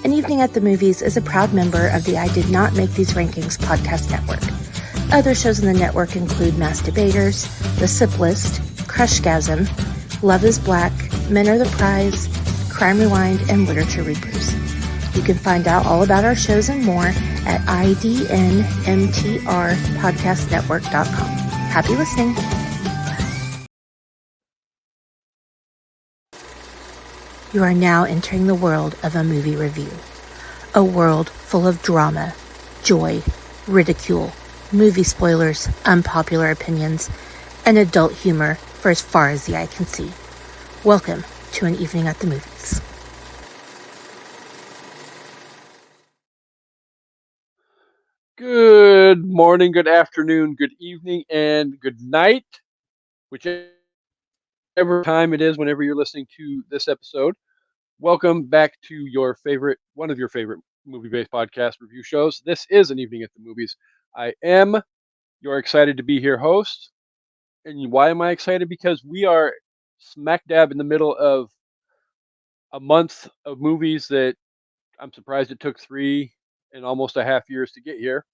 An Evening at the Movies is a proud member of the I Did Not Make These Rankings podcast network. Other shows in the network include Mass Debaters, The Sip List, Crushgasm, Love is Black, Men Are the Prize, Crime Rewind, and Literature Reapers. You can find out all about our shows and more at idnmtrpodcastnetwork.com. Happy listening. You are now entering the world of a movie review. A world full of drama, joy, ridicule, movie spoilers, unpopular opinions, and adult humor for as far as the eye can see. Welcome to An Evening at the Movies. Good morning, good afternoon, good evening, and good night, whichever time it is whenever you're listening to this episode. Welcome back to one of your favorite movie-based podcast review shows. This is An Evening at the Movies. I am your excited to be here host. And why am I excited? Because we are smack dab in the middle of a month of movies that I'm surprised it took 3.5 years to get here.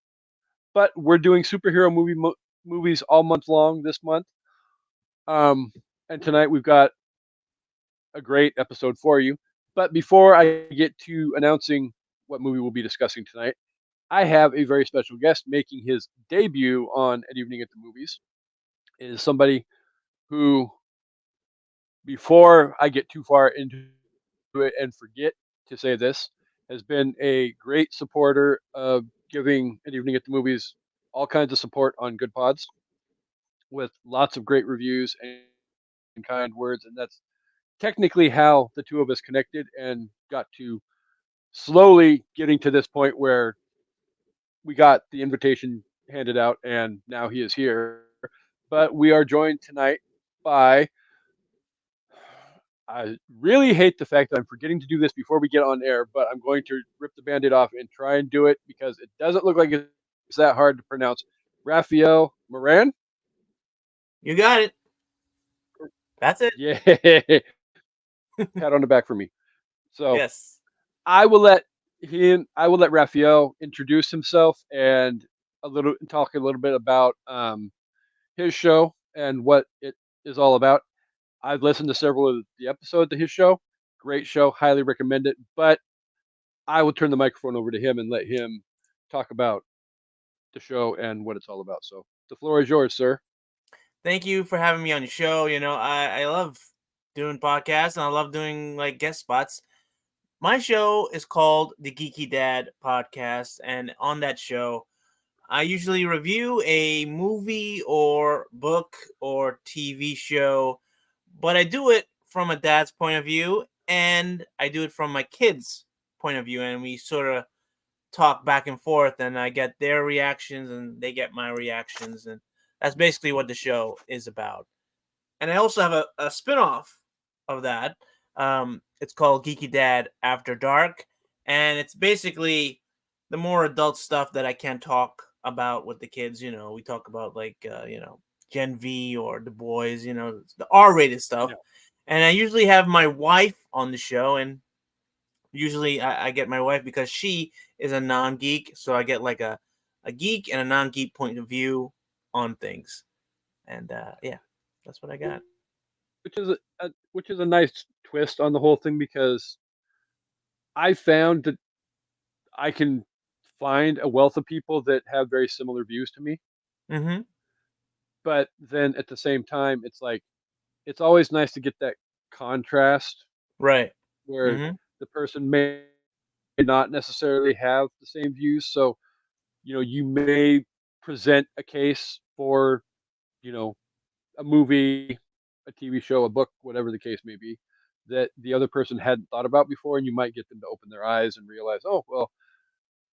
But we're doing superhero movies all month long this month. And tonight we've got a great episode for you. But before I get to announcing what movie we'll be discussing tonight, I have a very special guest making his debut on An Evening at the Movies. It is somebody who, before I get too far into it and forget to say this, has been a great supporter of giving An Evening at the Movies all kinds of support on Good Pods with lots of great reviews and kind words. And that's technically how the two of us connected and got to slowly getting to this point where we got the invitation handed out and now he is here. But we are joined tonight by, I really hate the fact that I'm forgetting to do this before we get on air, but I'm going to rip the band-aid off and try and do it because it doesn't look like it's that hard to pronounce. Raphael Moran? You got it. That's it. Yeah. Pat on the back for me. So Yes. I will let Raphael introduce himself and talk a little bit about his show and what it is all about. I've listened to several of the episodes of his show. Great show, highly recommend it. But I will turn the microphone over to him and let him talk about the show and what it's all about. So the floor is yours, sir. Thank you for having me on your show. You know, I love doing podcasts and I love doing like guest spots. My show is called the Geeky Dad Podcast, and on that show, I usually review a movie or book or TV show, but I do it from a dad's point of view and I do it from my kids' point of view, and we sort of talk back and forth, and I get their reactions and they get my reactions, and that's basically what the show is about. And I also have a spin-off of that. It's called Geeky Dad After Dark, and it's basically the more adult stuff that I can't talk about with the kids. You know, we talk about like Gen V or The Boys, the R-rated stuff. Yeah. And I usually have my wife on the show, and usually I get my wife because she is a non-geek, so I get like a geek and a non-geek point of view on things. And yeah, that's what I got. Which is a nice twist on the whole thing because I found that I can find a wealth of people that have very similar views to me. Mm-hmm. But then at the same time, it's like it's always nice to get that contrast Right. where Mm-hmm. the person may not necessarily have the same views. So, you may present a case for, a movie, a TV show, a book, whatever the case may be, that the other person hadn't thought about before, and you might get them to open their eyes and realize, oh, well,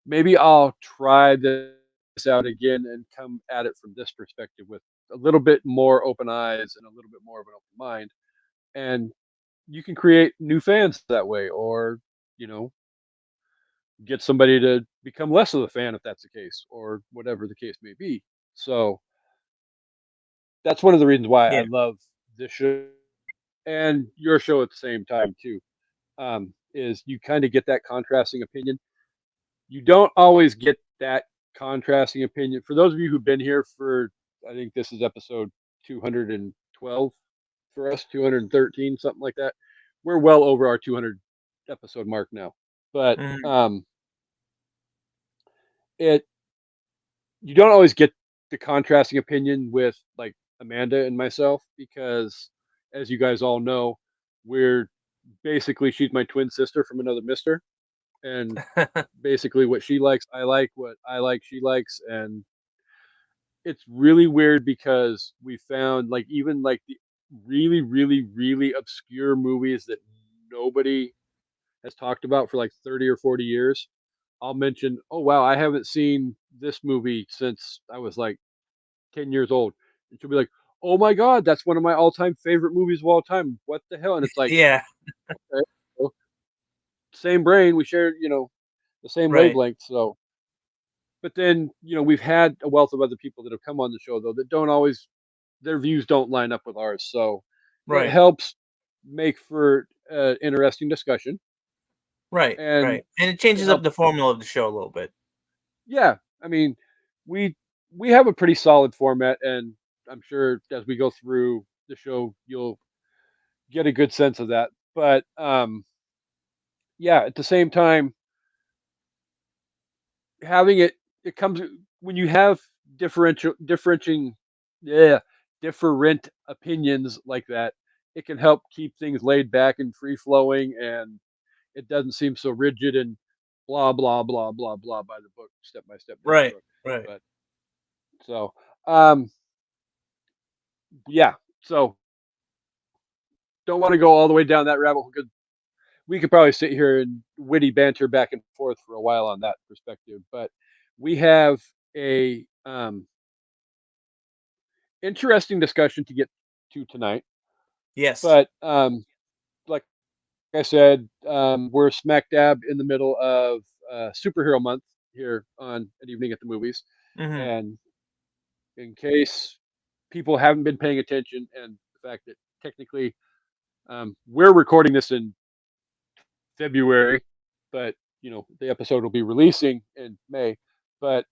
maybe I'll try this out again and come at it from this perspective with a little bit more open eyes and a little bit more of an open mind. And you can create new fans that way, or, you know, get somebody to become less of a fan if that's the case, or whatever the case may be. So that's one of the reasons why I Yeah. love this show and your show at the same time too. is you kind of get that contrasting opinion. You don't always get that contrasting opinion. For those of you who've been here for, I think this is episode 212 for us, 213, something like that. We're well over our 200 episode mark now. But Mhm. it you don't always get the contrasting opinion with like Amanda and myself because, as you guys all know, we're basically she's my twin sister from another mister, and basically what she likes, I like. What I like, she likes, and it's really weird because we found like even like the really, really, really obscure movies that nobody has talked about for like 30 or 40 years. I'll mention, oh wow, I haven't seen this movie since I was like 10 years old. And she'll be like, oh my God, that's one of my all time favorite movies of all time. What the hell? And it's like, Yeah. okay, well, same brain. We share, the same Right. wavelength. So, but then, we've had a wealth of other people that have come on the show, though, that don't always, their views don't line up with ours. So it Right. helps make for interesting discussion. Right. And Right. And it it changes up helps. the formula of the show a little bit. Yeah. I mean, we, we have a pretty solid format, and I'm sure as we go through the show, you'll get a good sense of that. But yeah, at the same time, having it comes when you have differentiating, yeah, different opinions like that. It can help keep things laid back and free flowing, and it doesn't seem so rigid and blah blah blah blah blah by the book, step by step down the Right. road. Right. But so, um, yeah, so don't want to go all the way down that rabbit hole because we could probably sit here and witty banter back and forth for a while on that perspective. But we have a interesting discussion to get to tonight. Yes. But like I said, we're smack dab in the middle of superhero month here on an evening at the movies, Hmm. and in case people haven't been paying attention, and the fact that technically we're recording this in February, but the episode will be releasing in May. But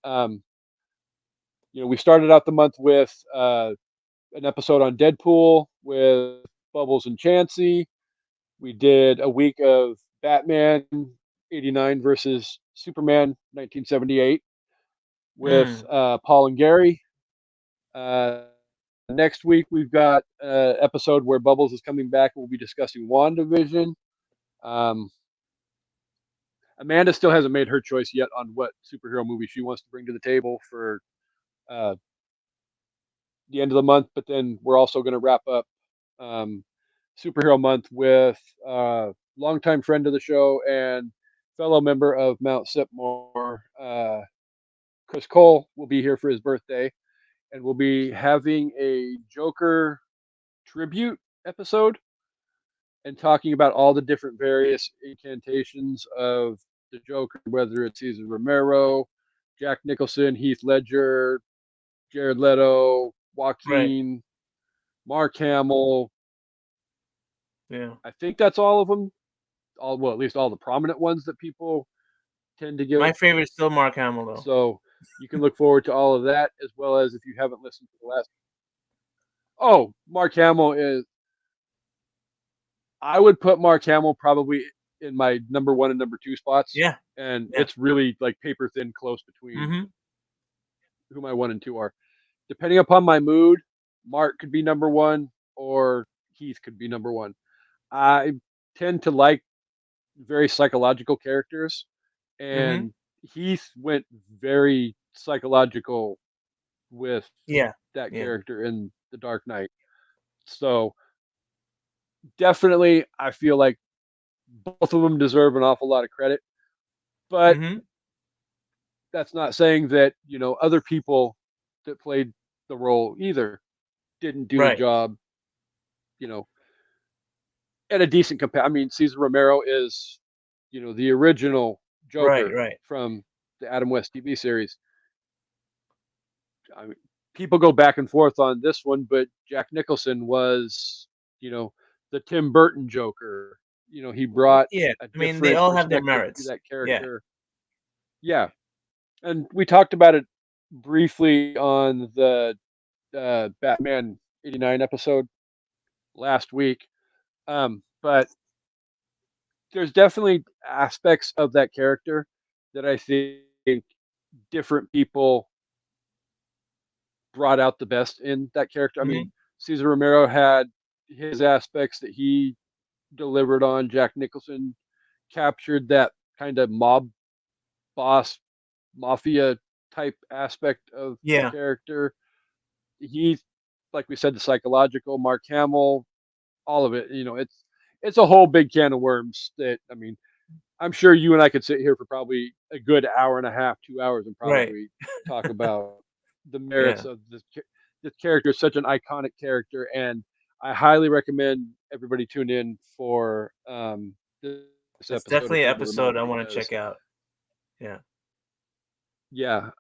we started out the month with an episode on Deadpool with Bubbles and Chansey. We did a week of Batman '89 versus Superman 1978 with Mm. Paul and Gary. Uh, Next week we've got an episode where Bubbles is coming back. We'll be discussing WandaVision. Um, Amanda still hasn't made her choice yet on what superhero movie she wants to bring to the table for uh, the end of the month. But then we're also going to wrap up um, superhero month with longtime friend of the show and fellow member of Mount Sipmore, Chris Cole, will be here for his birthday, and we'll be having a Joker tribute episode and talking about all the different various incantations of the Joker, whether it's Cesar Romero, Jack Nicholson, Heath Ledger, Jared Leto, Right. Joaquin, Mark Hamill. Yeah. I think that's all of them. All, well, at least all the prominent ones that people tend to My give. favorite is still Mark Hamill, though. So you can look forward to all of that, as well as if you haven't listened to the last. Oh, Mark Hamill is. I would put Mark Hamill probably in my number one and number two spots, Yeah. and Yeah. it's really like paper thin close between Hmm. who my one and two are. Depending upon my mood, Mark could be number one, or Heath could be number one. I tend to like very psychological characters, Hmm. and Heath went very psychological with Yeah. that Yeah. character in The Dark Knight. So definitely, I feel like both of them deserve an awful lot of credit. But Hmm. that's not saying that other people that played the role either didn't do the Right. job. You know, at a decent compare. I mean, Cesar Romero is the original Right. Joker Right. from the Adam West TV series. I mean, people go back and forth on this one, but Jack Nicholson was, the Tim Burton Joker. he brought Yeah, a I mean, they different all have their perspective to merits. that Yeah. character. Yeah, and we talked about it briefly on the Batman '89 episode last week. But there's definitely aspects of that character that I think different people brought out the best in that character. I Hmm. mean, Cesar Romero had his aspects that he delivered on. Jack Nicholson captured that kind of mob boss, mafia type aspect of the Yeah. character. He, like we said, the psychological. Mark Hamill, all of it. It's a whole big can of worms. That I mean, I'm sure you and I could sit here for probably a good hour and a half, 2 hours, and Right. probably talk about the merits Yeah. of this character. Is such an iconic character, and I highly recommend everybody tune in for this That's episode of definitely an Cesar Romero episode I want to because check out. Yeah. yeah.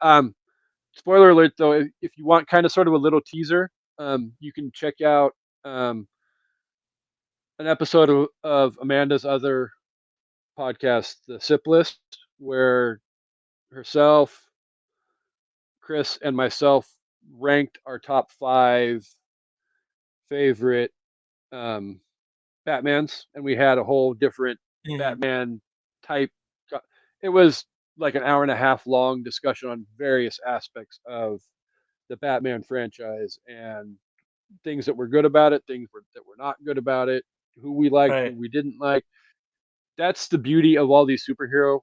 Spoiler alert though, if you want kind of sort of a little teaser, you can check out um, an episode of Amanda's other podcast, The Sip List, where herself, Chris, and myself ranked our top 5 favorite um, Batmans, and we had a whole different Hmm. Batman type. It was like an hour and a half long discussion on various aspects of the Batman franchise and things that were good about it, that were not good about it, who we liked, who Right. we didn't like. That's the beauty of all these superhero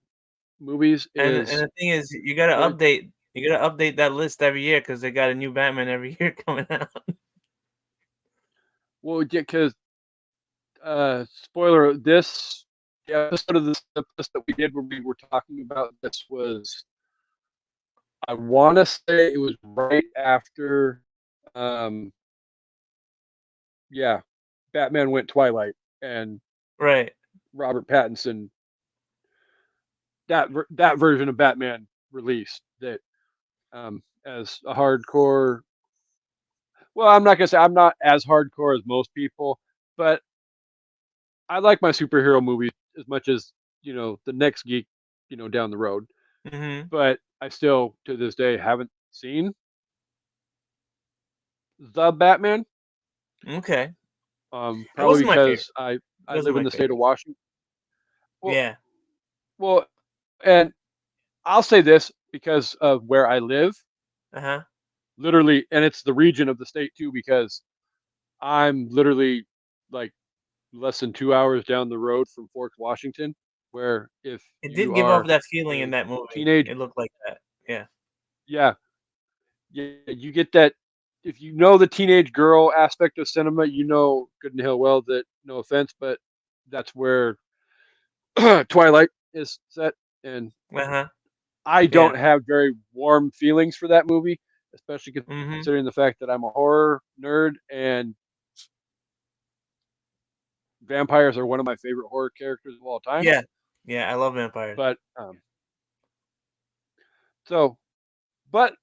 movies And is the thing is, they're you gotta update that list every year because they got a new Batman every year coming out. well, yeah, because spoiler, this the episode of this episode that we did where we were talking about this was, I want to say it was right after, um, yeah, Batman went Twilight and Right. Robert Pattinson, that version of Batman released that as a hardcore. Well, I'm not gonna say I'm not as hardcore as most people, but I like my superhero movies as much as the next geek, down the road. Hmm. But I still, to this day, haven't seen the Batman. Okay. It Probably wasn't my favorite. because I It wasn't live in my the state of favorite. Washington. Well, Yeah. well, and I'll say this because of where I live, Uh-huh. literally, and it's the region of the state too, because I'm literally like less than 2 hours down the road from Forks, Washington, where if It did you give off are that feeling in a that movie. teenage, It looked like that. Yeah. yeah, yeah, you get that. If you know the teenage girl aspect of cinema, you know good and hell well that, no offense, but that's where Twilight is set, and Uh-huh. I Yeah. don't have very warm feelings for that movie, especially Hmm. considering the fact that I'm a horror nerd and vampires are one of my favorite horror characters of all time. Yeah. Yeah, I love vampires. But so, but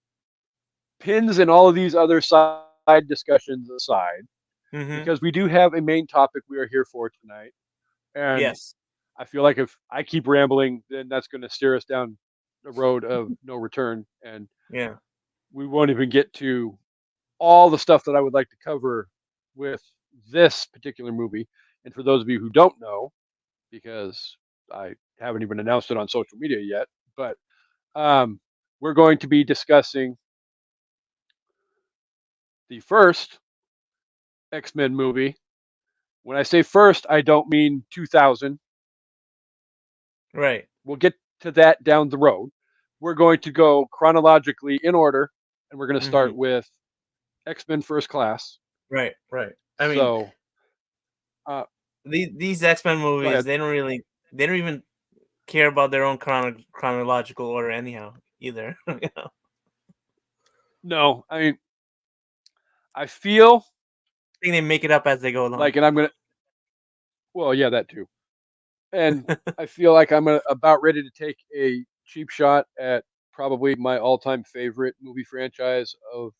pins and all of these other side discussions aside, Hmm. because we do have a main topic we are here for tonight, and Yes. I feel like if I keep rambling, then that's going to steer us down the road of no return, and Yeah. we won't even get to all the stuff that I would like to cover with this particular movie. And for those of you who don't know, because I haven't even announced it on social media yet, but um, we're going to be discussing the first X-Men movie. When I say first, I don't mean 2000. Right. We'll get to that down the road. We're going to go chronologically in order, and we're going to Hmm. start with X-Men First Class. Right. Right. I mean, So, uh, these X-Men go movies, ahead. they don't even care about their own chronological order anyhow either. No, I mean, I feel I think they make it up as they go along. like, and I'm gonna. Well, yeah, that too. And I feel like I'm about ready to take a cheap shot at probably my all-time favorite movie franchise of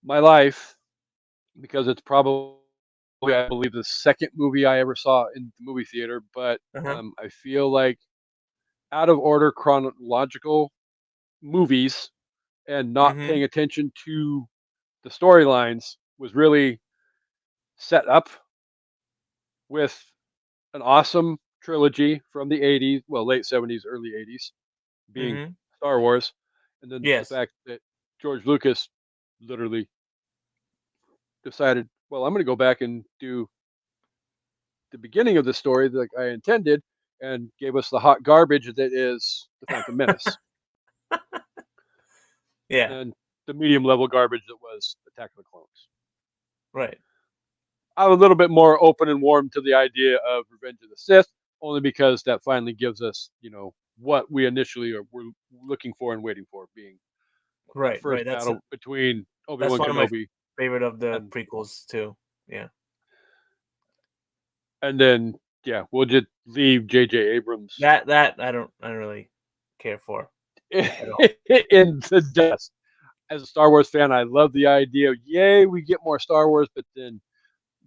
my life, because it's probably I believe, the second movie I ever saw in the movie theater, but Uh-huh. I feel like out of order chronological movies and not Mm-hmm. paying attention to the storylines was really set up with an awesome trilogy from the 80s, well, late 70s, early 80s, being Mm-hmm. Star Wars, and then the Yes. fact that George Lucas literally decided, well, I'm going to go back and do the beginning of the story like I intended, and gave us the hot garbage that is the Phantom Menace, Yeah. and the medium level garbage that was Attack of the Clones. Right. I'm a little bit more open and warm to the idea of Revenge of the Sith, only because that finally gives us, what we initially were looking for and waiting for, being that Right. first Right. battle between That's Obi-Wan one of my Kenobi favorite of the and prequels too. Yeah. then yeah, we'll just leave J.J. Abrams That I don't really care for in at all. the dust. As a Star Wars fan, I love the idea of yay, we get more Star Wars, but then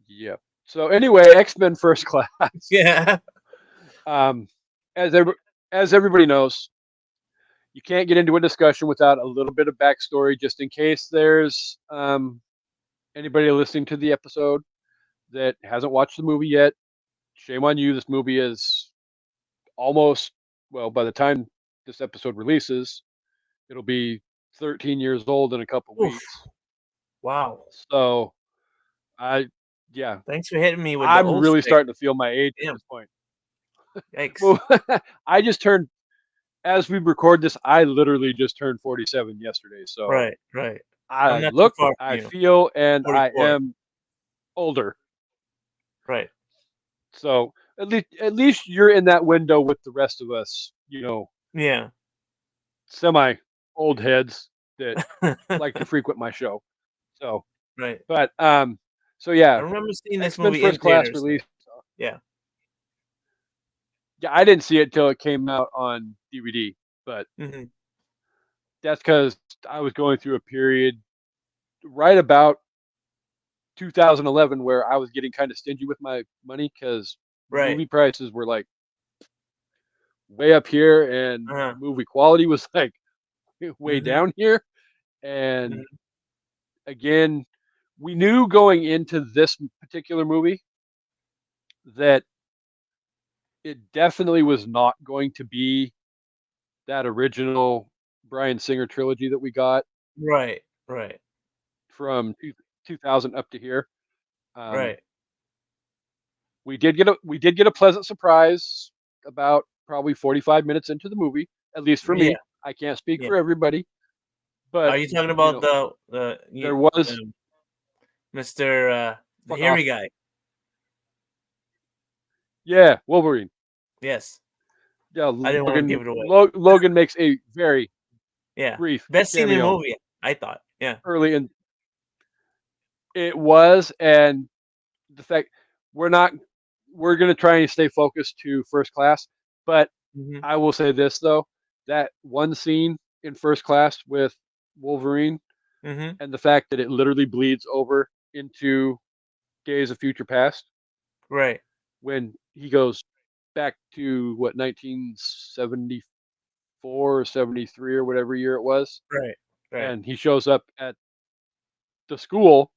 yeah. So anyway, X-Men First Class. Yeah. Um, as every, as everybody knows, you can't get into a discussion without a little bit of backstory, just in case there's anybody listening to the episode that hasn't watched the movie yet. Shame on you. This movie is almost, well, by the time this episode releases, it'll be 13 years old in a couple Oof. weeks. Wow. So I, yeah, Thanks for hitting me with the I'm old really stick. starting to feel my age at Damn. this point. Yikes. Well, I just turned, as we record this, I literally just turned 47 yesterday. So Right. Right. I'm I not too look, far from I you. feel, and I 44. am older. Right. So at least you're in that window with the rest of us, Yeah. semi old heads that like to frequent my show. So, Right. but so I yeah, remember seeing this X-Men movie in First Class theaters. release. Yeah. Yeah, I didn't see it till it came out on DVD, but Mm-hmm. that's because I was going through a period right about 2011 where I was getting kind of stingy with my money because Right. movie prices were like way up here and Uh-huh. movie quality was like way Mm-hmm. down here. And Mm-hmm. again, we knew going into this particular movie that it definitely was not going to be that original Bryan Singer trilogy that we got Right. Right. from 2000 up to here. Um, Right. we did get a pleasant surprise about probably 45 minutes into the movie, at least for Yeah. me. I can't speak Yeah. for everybody, but Are you talking about there was Mr. The fuck hairy off. guy? Yeah, Wolverine. Yes. Yeah, I didn't want to give Logan. it away. Logan makes a very Yeah. brief Best scene in the cameo movie, I thought. Yeah. early in. It was, and the fact we're not, we're gonna try and stay focused to First Class, but Mm-hmm. I will say this though, that one scene in First Class with Wolverine Mm-hmm. and the fact that it literally bleeds over into Days of Future Past Right. when he goes back to what 1974 or 73 or whatever year it was, Right. Right. and he shows up at the school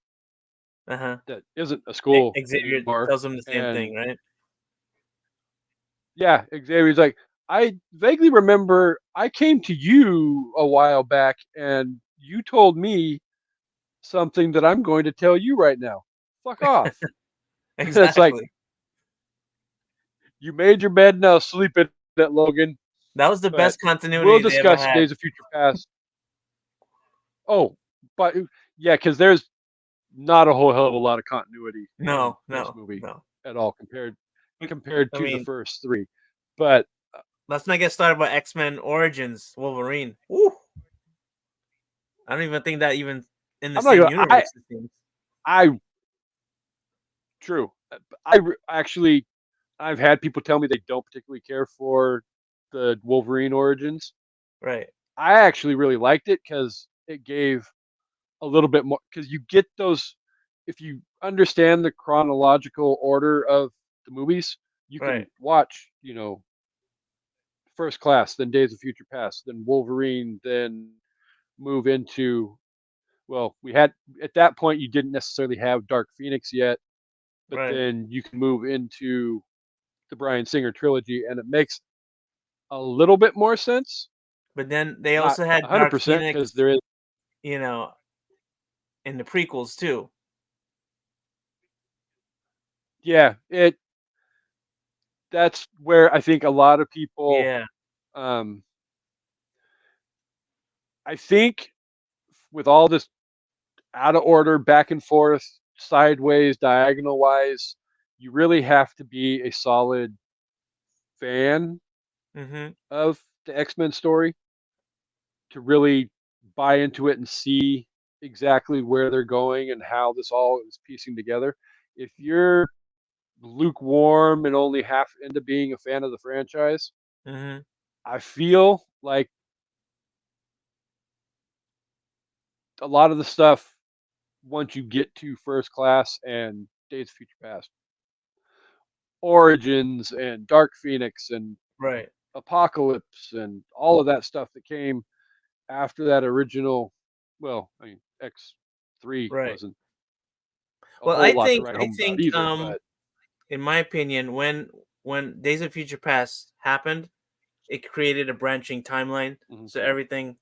Uh-huh. that isn't a school Xavier anymore, tells him the same and thing, right? yeah, Xavier's like, I vaguely remember I came to you a while back and you told me something that I'm going to tell you right now. Fuck off. It's like, Exactly. you made your bed, now sleep in it, Logan. That was the But best we'll continuity they ever discuss had. Days of Future Past. Oh, but yeah, because there's not a whole hell of a lot of continuity in No, this no, movie no. at all compared I to the mean, first three. But let's not get started about X-Men Origins Wolverine. Woo! I don't even think that even in the I'm not same gonna. I universe it seems. I true. Actually, I've had people tell me they don't particularly care for the Wolverine origins. Right. I actually really liked it because it gave a little bit more. Because you get those, if you understand the chronological order of the movies, you can Right. watch, First Class, then Days of Future Past, then Wolverine, then move into, well, we had at that point you didn't necessarily have Dark Phoenix yet, but Right. then you can move into the Bryan Singer trilogy, and it makes a little bit more sense. But then they Not also had Dark 100% because Phoenix, there is, you know, in the prequels too. yeah, that's where I think a lot of people, Yeah. um, I think with all this out of order, back and forth, sideways, diagonal wise, you really have to be a solid fan Mm-hmm. of the X-Men story to really buy into it and see exactly where they're going and how this all is piecing together. If you're lukewarm and only half into being a fan of the franchise, Mm-hmm. I feel like a lot of the stuff once you get to First Class and Days of Future Past, Origins and Dark Phoenix and Right. Apocalypse and all of that stuff that came after that original. Well, I mean, X3 Right. wasn't a Well, whole lot to write I home about think, either, but in my opinion, when Days of Future Past happened, it created a branching timeline, mhm. so everything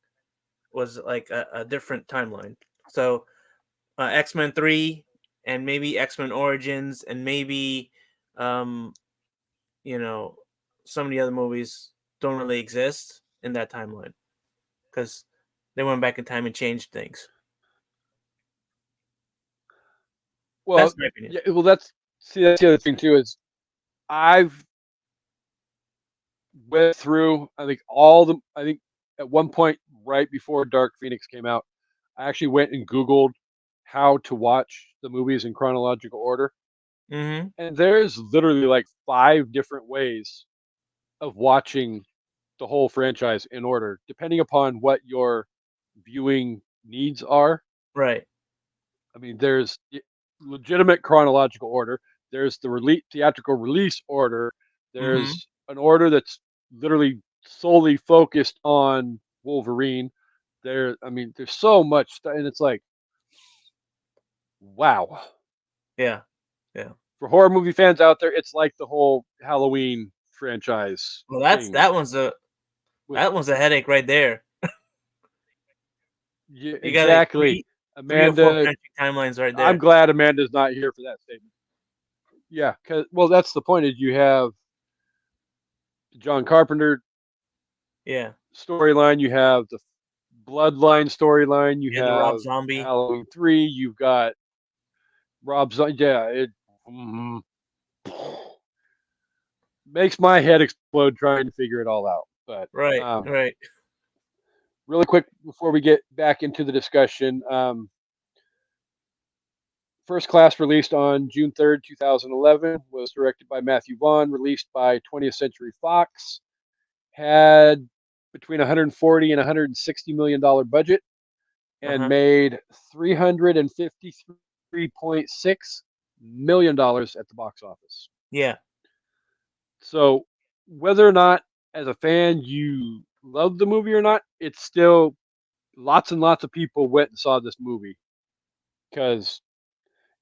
was like a different timeline. So X-Men 3 and maybe X-Men Origins and maybe um you know some of the other movies don't really exist in that timeline because they went back in time and changed things. Well, That's my opinion. yeah, well, that's the other thing too is I've went through. I think at one point right before Dark Phoenix came out, I actually went and Googled how to watch the movies in chronological order, Mm-hmm. and there's literally like 5 different ways of watching the whole franchise in order, depending upon what your viewing needs are. Right. I mean, there's legitimate chronological order. There's the theatrical release order. Mm-hmm. There's an order that's literally solely focused on Wolverine. I mean, there's so much stuff, and it's like, wow. Yeah. Yeah. For horror movie fans out there, it's like the whole Halloween franchise Well, thing. With that one's a headache right there. Yeah, You got like exactly, three or four Amanda. branching timelines right I'm there. glad Amanda's not here for that statement. Yeah, because well, that's the point. Is you have the John Carpenter Yeah. storyline, you have the Bloodline storyline, you Yeah. The Rob have Zombie. Halloween 3, you've got Rob Zombie. Yeah, it mm, makes my head explode trying to figure it all out. But Right. Right. really quick before we get back into the discussion, First Class, released on June 3rd, 2011, was directed by Matthew Vaughn, released by 20th Century Fox, had between 140 and 160 million dollar budget, Uh and huh. made 353.6 million dollars at the box office. Yeah. So whether or not as a fan you love the movie or not, it's still lots and lots of people went and saw this movie because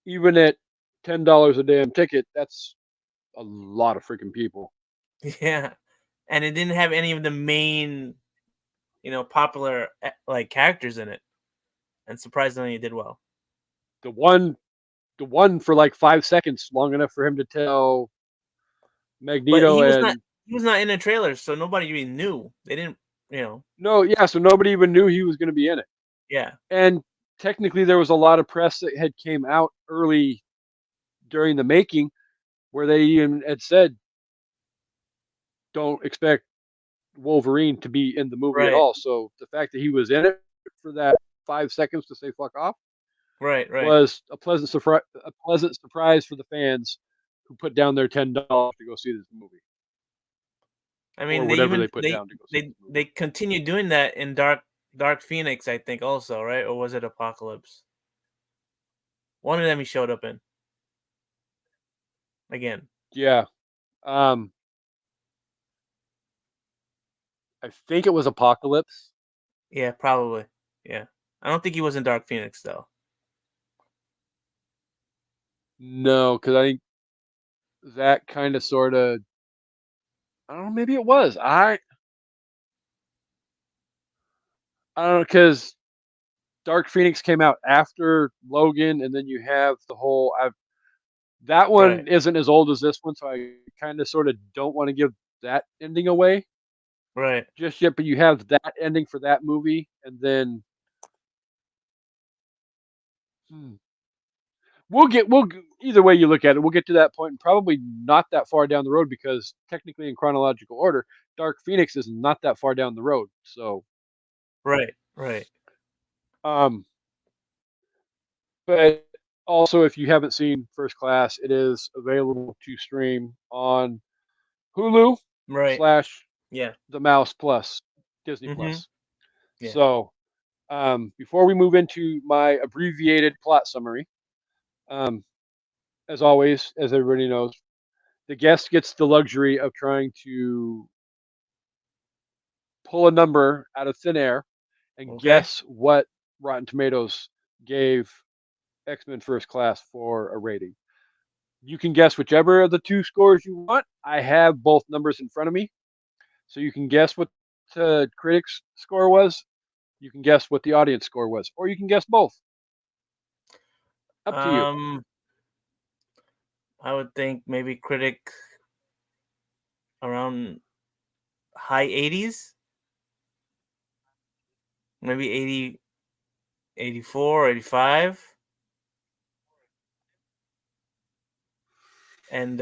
even at $10 a damn ticket, that's a lot of freaking people. Yeah. And it didn't have any of the main, popular like characters in it, and surprisingly, it did well. The one, the one for like 5 seconds, long enough for him to tell But Magneto and he was not in the trailers, so nobody really knew. They didn't, no, yeah. So nobody even knew he was going to be in it. yeah, And technically, there was a lot of press that had came out early during the making, where they even had said, "Don't expect Wolverine to be in the movie at right, all." So the fact that he was in it for that 5 seconds to say "fuck off" right. was a pleasant surprise. A pleasant surprise for the fans who put down their $10 to go see this movie, I or mean, whatever they put down to go see this they movie. continue doing that in Dark Phoenix, I think, also, right? Or was it Apocalypse? One of them he showed up in. again. Yeah. I think it was Apocalypse. Yeah, probably. Yeah. I don't think he was in Dark Phoenix though. No, because I think that kind of sort of. I don't know. Maybe it was. I don't know because Dark Phoenix came out after Logan, and then you have the whole. That Right. one isn't as old as this one, so I kind of sort of don't want to give that ending away Right. just yet. But you have that ending for that movie, and then hmm, we'll either way you look at it, we'll get to that point, and probably not that far down the road because technically in chronological order, Dark Phoenix is not that far down the road. So, Right. Right. um, but also if you haven't seen First Class, it is available to stream on Hulu Right. slash Yeah. the Mouse Plus Disney Mhm. Plus. Yeah. So, before we move into my abbreviated plot summary, um, as always, as everybody knows, the guest gets the luxury of trying to pull a number out of thin air and Okay. guess what Rotten Tomatoes gave X-Men First Class for a rating. You can guess whichever of the two scores you want. I have both numbers in front of me, so you can guess what the critics' score was. You can guess what the audience score was, or you can guess both. Up to you. Um, I would think maybe critic around high 80s, maybe 80, 84, 85, and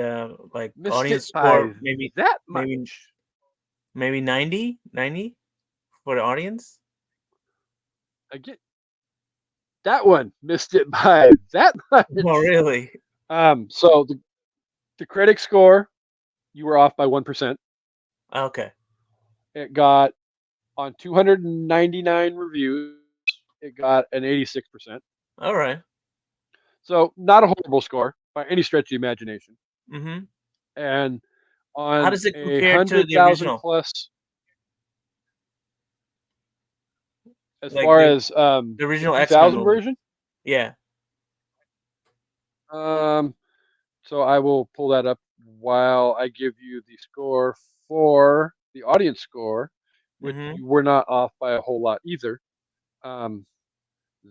like Missed audience it score by maybe that maybe much. maybe 90 for the audience. I get that one. Missed it by that Oh, much. really? So the critic score, you were off by 1%. Okay. It got on 299 reviews, it got an 86%. All right. So not a horrible score by any stretch of the imagination. Mhm. And How on does it a compare to hundred the thousand original? plus, as Like far as the the original X-Men 2000 movie? version. Yeah. Um, so I will pull that up while I give you the score for the audience score, which Mhm. you were not off by a whole lot either. Um,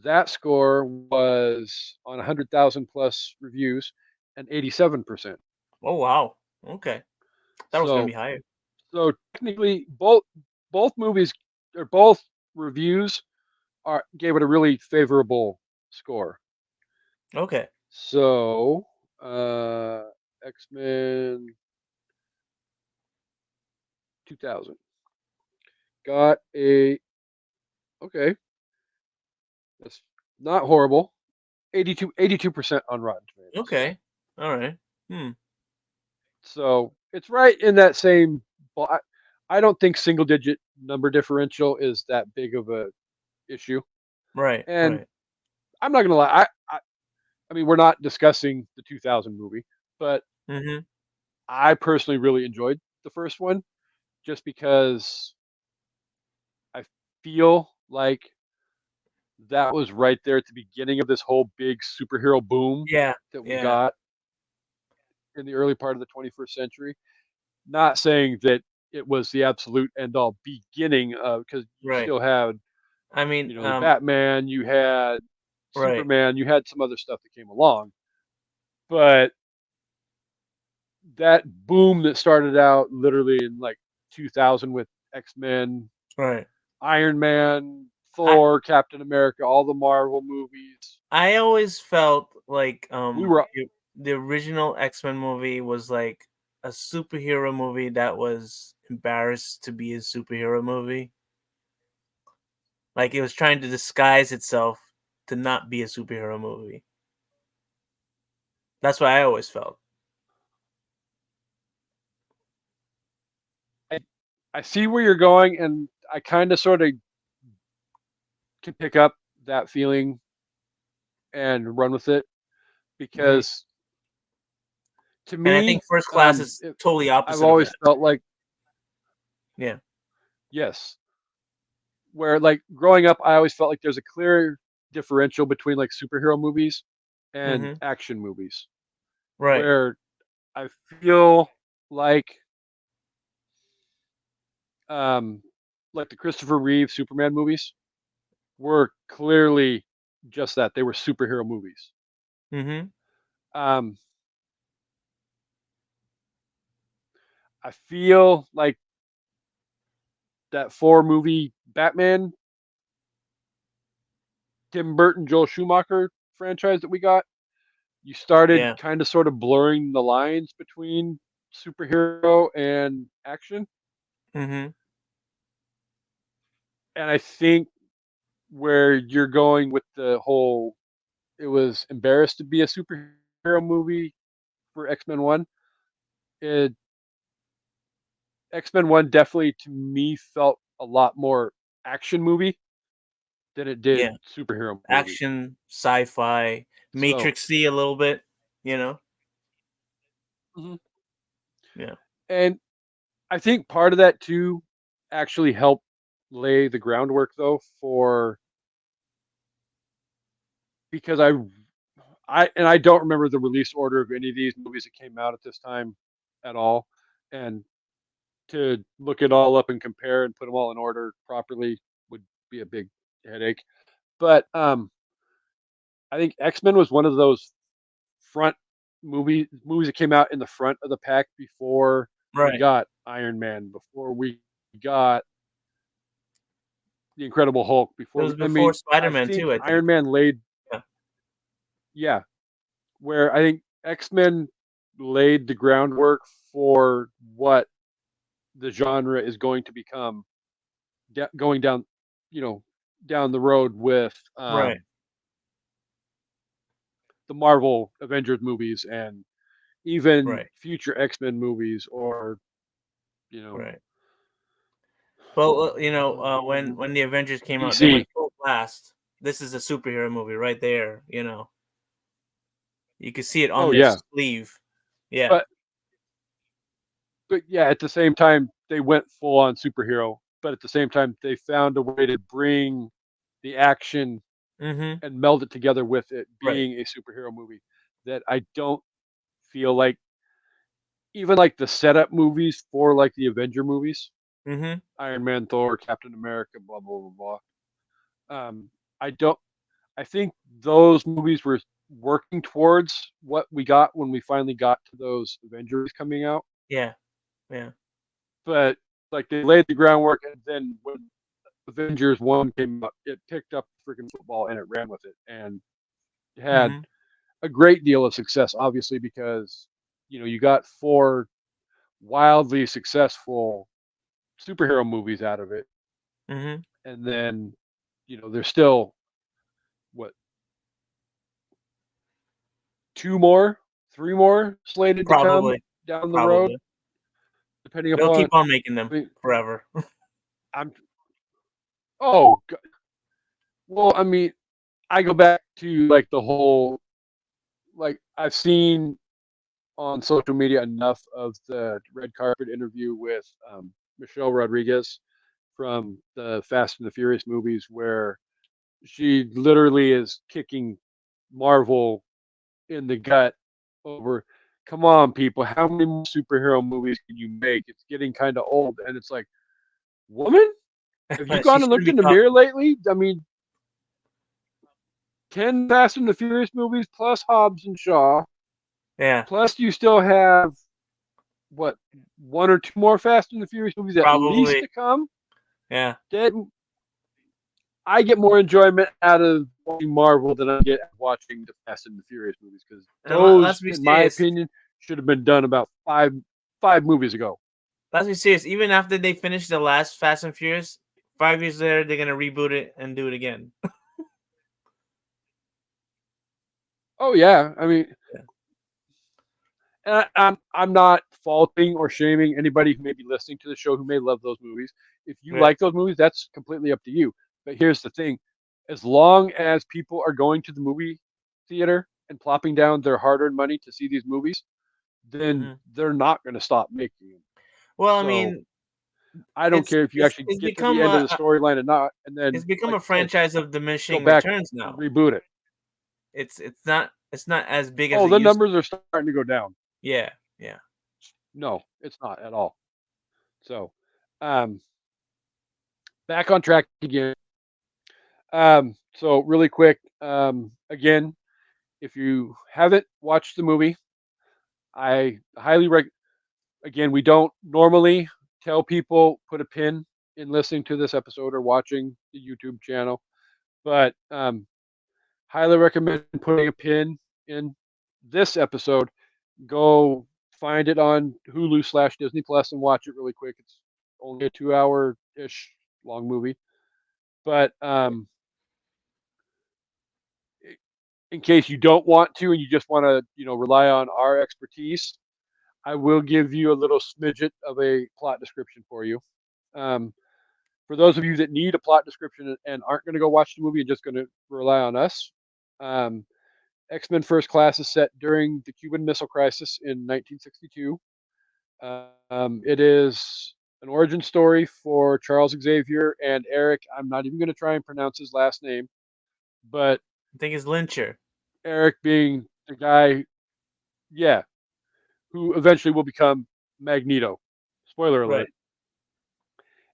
that score was on 100,000 plus reviews, and 87%. Oh, wow. Okay. That was gonna be So higher. so technically both movies or both reviews are gave it a really favorable score. Okay. So X-Men 2000 got a okay, that's not horrible. 82% on Rotten Tomatoes. Okay. All right. Hmm. So it's right in that same. I don't think single digit number differential is that big of a issue. Right. And Right. I'm not gonna lie. I mean, we're not discussing the 2000 movie, but Mhm. I personally really enjoyed the first one just because I feel like that was right there at the beginning of this whole big superhero boom Yeah. that we Yeah. got in the early part of the 21st century. Not saying that it was the absolute end all beginning of because you Right. still had, I mean, the Batman, you had right. Superman, you had some other stuff that came along, but that boom that started out literally in like 2000 with X-Men, Right. Iron Man, I Thor, Captain America, all the Marvel movies. I always felt like We were the original X-Men movie was like a superhero movie that was embarrassed to be a superhero movie. Like it was trying to disguise itself to not be a superhero movie. That's what I always felt. I, I see where you're going, and I kind of sort of can pick up that feeling and run with it Mhm. because to And I think me, First Class is totally I've opposite of always that. felt like Yeah. yes, where like growing up, I always felt like there's a clear differential between like superhero movies and Mm-hmm. action movies, Right. where I feel um, like the Christopher Reeve Superman movies were clearly just that. They were superhero movies. Mm-hmm. Um, I feel like that four movie Batman, Tim Burton, Joel Schumacher franchise that we got, you started Yeah. kind of sort of blurring the lines between superhero and action. Mm-hmm. And I think where you're going with the whole, it was embarrassed to be a superhero movie for X-Men 1. It, X-Men 1 definitely to me felt a lot more action movie than it Yeah. did superhero movie. Action, sci-fi, So, Matrixy a little bit, you know? mhm. Yeah. And I think part of that too actually helped lay the groundwork though for because I don't remember the release order of any of these movies that came out at this time at all, and to look it all up and compare and put them all in order properly would be a big headache. But I think X Men was one of those front movies that came out in the front of the pack before we Right. got Iron Man, before we got the Incredible Hulk, It before was we, I before mean, I Spider-Man think too, I think. Iron Man laid Yeah. yeah, where I think X Men laid the groundwork for what the genre is going to become going down, you know, down the road with Right. the Marvel Avengers movies and even Right. future X Men movies, or you know, Right. Well, when the Avengers came out, they DC. went full blast. This is a superhero movie right there, you know. You could see it on Oh their yeah, sleeve. Yeah. but yeah, at the same time they went full on superhero, but at the same time they found a way to bring the action Mm-hmm. and meld it together with it Right. being a superhero movie that I don't feel like even like the setup movies for like the Avenger movies, Mm-hmm. Iron Man, Thor, Captain America, blah blah blah blah. I don't. I think those movies were working towards what we got when we finally got to those Avengers coming out, Yeah. Yeah. but like they laid the groundwork, and then when Avengers 1 came out, it picked up freaking football and it ran with it and had Mm-hmm. a great deal of success, obviously, because you got four wildly successful superhero movies out of it, Mm-hmm. and then there's still what, two more, three more slated to come Probably. down the road, Probably. depending They'll upon. keep on making them I mean, forever. I'm oh well, I mean, I go back to like the whole, like I've seen on social media enough of the red carpet interview with Michelle Rodriguez from the Fast and the Furious movies, where she literally is kicking Marvel in the gut over, come on, people, how many more superhero movies can you make? It's getting kind of old. And it's like, woman, have you She gone and shouldn't looked be in the talking. mirror lately? I mean, 10 Fast and the Furious movies plus Hobbs and Shaw, Yeah. plus you still have what, one or two more Fast and the Furious movies at least Probably. to come. Yeah. That I get more enjoyment out of watching Marvel than I get watching the Fast and the Furious movies, because And let's those, be in my serious. opinion, should have been done about five movies ago. Let's be serious. Even after they finish the last Fast and Furious, 5 years later they're gonna reboot it and do it again. Oh yeah, I mean, Yeah. I'm not faulting or shaming anybody who may be listening to the show who may love those movies. If you Yeah. like those movies, that's completely up to you. But here's the thing: as long as people are going to the movie theater and plopping down their hard-earned money to see these movies, then they're not going to stop making them. Well, I So, mean, I don't care if you actually it's get to become the end of the storyline and then, it's become like a you said, franchise of go diminishing back returns and now. reboot it. It's not as big as Oh, it the used. numbers are starting to go down. Yeah. No, it's not at all. So, back on track again. So really quick, again, if you haven't watched the movie, I highly again, we don't normally tell people put a pin in listening to this episode or watching the YouTube channel, but highly recommend putting a pin in this episode. Go find it on Hulu/Disney Plus and watch it really quick. It's only a 2 hour ish long movie, but in case you don't want to and you just want to, rely on our expertise, I will give you a little smidget of a plot description for you. Um, for those of you that need a plot description and aren't going to go watch the movie and just going to rely on us, um, X-Men First Class is set during the Cuban Missile Crisis in 1962. It is an origin story for Charles Xavier and Eric. I'm not even going to try and pronounce his last name, but I think it's Lyncher. Eric being the guy, yeah, who eventually will become Magneto. Spoiler alert. Right.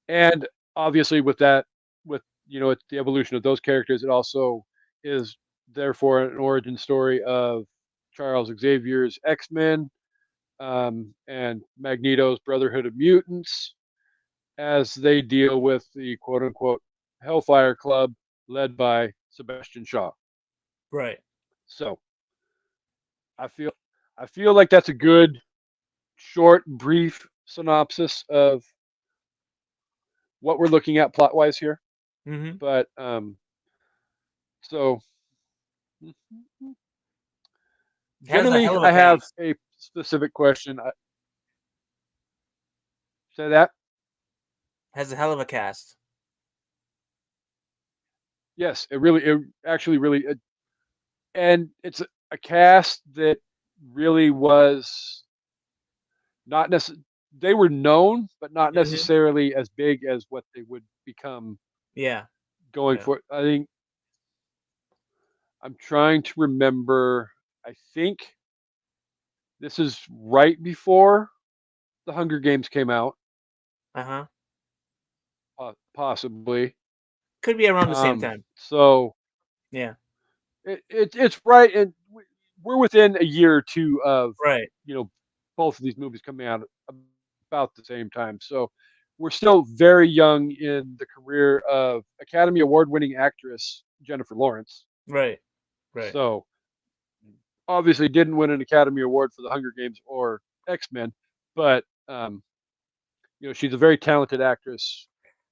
And obviously, with that, with it's the evolution of those characters, it also is therefore an origin story of Charles Xavier's X-Men and Magneto's Brotherhood of Mutants as they deal with the quote unquote Hellfire Club led by Sebastian Shaw. Right. So I feel like that's a good short, brief synopsis of what we're looking at plot wise here. Mm-hmm. But so It has a generally, hell of a I have cast. a specific question. Say that. Has a hell of a cast. Yes, it actually really, and it's a cast that really was not necessarily. They were known, but not Mm-hmm. necessarily as big as what they would become Yeah. going Yeah. for. I think I'm trying to remember. I think this is right before the Hunger Games came out, Uh-huh. possibly. Could be around the same time. So Yeah. it's right, and we're within a year or two of Right. both of these movies coming out about the same time. So we're still very young in the career of Academy Award-winning actress Jennifer Lawrence. Right. Right. So obviously didn't win an Academy Award for The Hunger Games or X-Men, but she's a very talented actress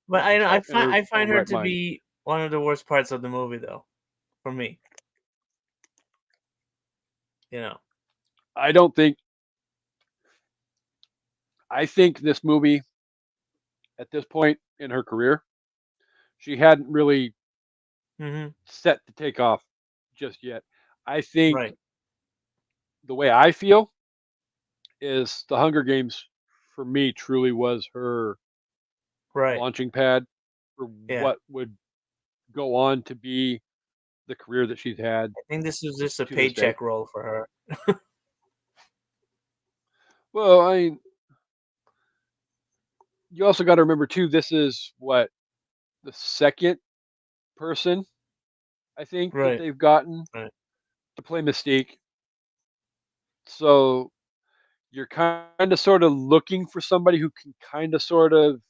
But in herself in her I own find her right to mind. be one of the worst parts of the movie, though, for me. I don't think. I think this movie, at this point in her career, she hadn't really Mm-hmm. set to take off just yet. I think Right. the way I feel is the Hunger Games for me truly was her Right. launching pad for Yeah. what would go on to be the career that she's had I think this was just a to this day. paycheck role for her. Well, I mean, you also got to remember too. This is what the second person I think that Right. they've gotten Right. to play Mystique. So you're kind of sort of looking for somebody who can kind of sort of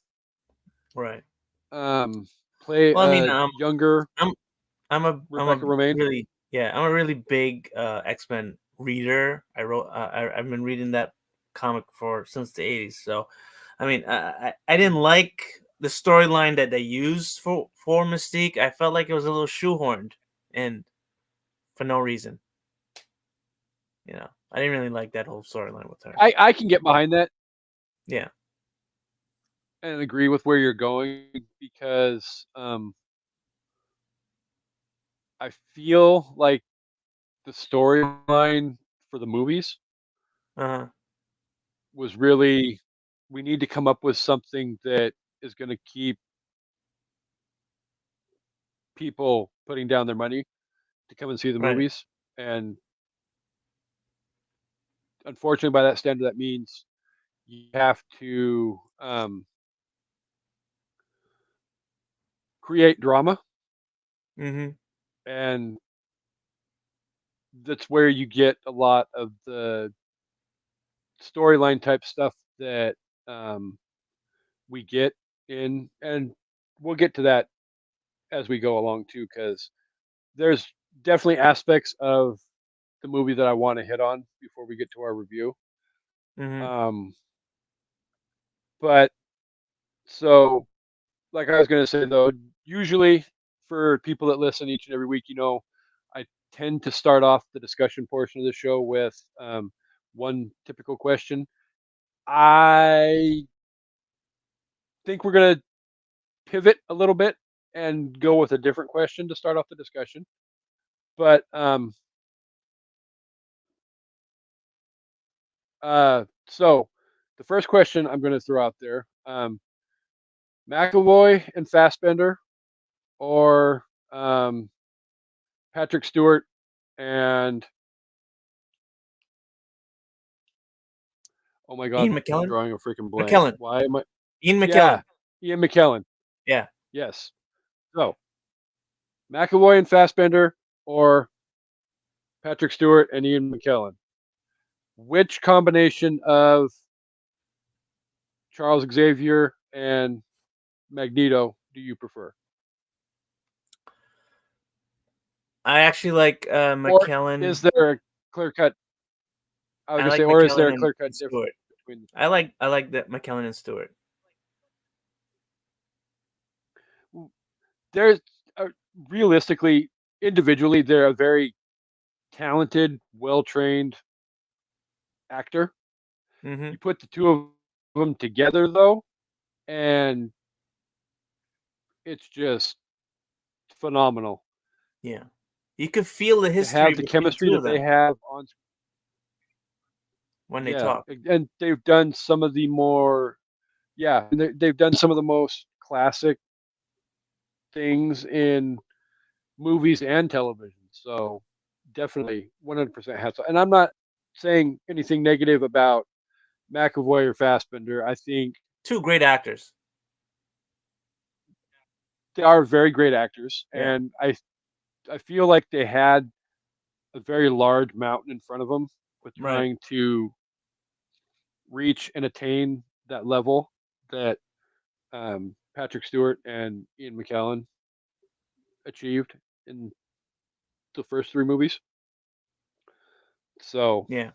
Right. play Well, I mean, a younger I'm I'm a Rebecca Romaine. I'm a really big X-Men reader. I've been reading that comic since the 80s. So, I mean, I didn't like the storyline that they used for Mystique. I felt like it was a little shoehorned and for no reason. I didn't really like that whole storyline with her. I can get behind that Yeah. and agree with where you're going because I feel like the storyline for the movies Uh-huh. was really, we need to come up with something that is going to keep people putting down their money to come and see the Right. movies. And unfortunately, by that standard, that means you have to create drama, Mm-hmm. and that's where you get a lot of the storyline type stuff that um, we get in, and we'll get to that as we go along too, because there's definitely aspects of the movie that I want to hit on before we get to our review. Mm-hmm. Um, but so, like I was going to say though, usually for people that listen each and every week, I tend to start off the discussion portion of the show with one typical question. I think we're going to pivot a little bit and go with a different question to start off the discussion. But so the first question I'm going to throw out there: McAvoy and Fassbender, or um, Patrick Stewart and, oh my God, Ian I'm McKellen. drawing a freaking blank. McKellen. Why am I? Ian Yeah, McKellen. Ian McKellen. Yeah. Yes. So McAvoy and Fassbender, or Patrick Stewart and Ian McKellen. Which combination of Charles Xavier and Magneto do you prefer? I actually like Or McKellen. is there a clear cut? I was I gonna say, like or is there McKellen a clear cut and difference Stewart. between the I like that McKellen and Stewart. two? There's realistically, individually, they're a very talented, well trained actor. Mm-hmm. You put the two of them together, though, and it's just phenomenal Yeah. You could feel the to history have the between the chemistry two of that they them have on. when they Yeah, talk. and they've done some of the more, yeah, and they've done some of the most classic things in movies and television. So definitely 100% hats off. And I'm not saying anything negative about McAvoy or Fassbender. I think Two great actors. they are very great actors, Yeah. and I feel like they had a very large mountain in front of them with Right. trying to reach and attain that level that Patrick Stewart and Ian McKellen achieved in the first three movies. So, Yeah.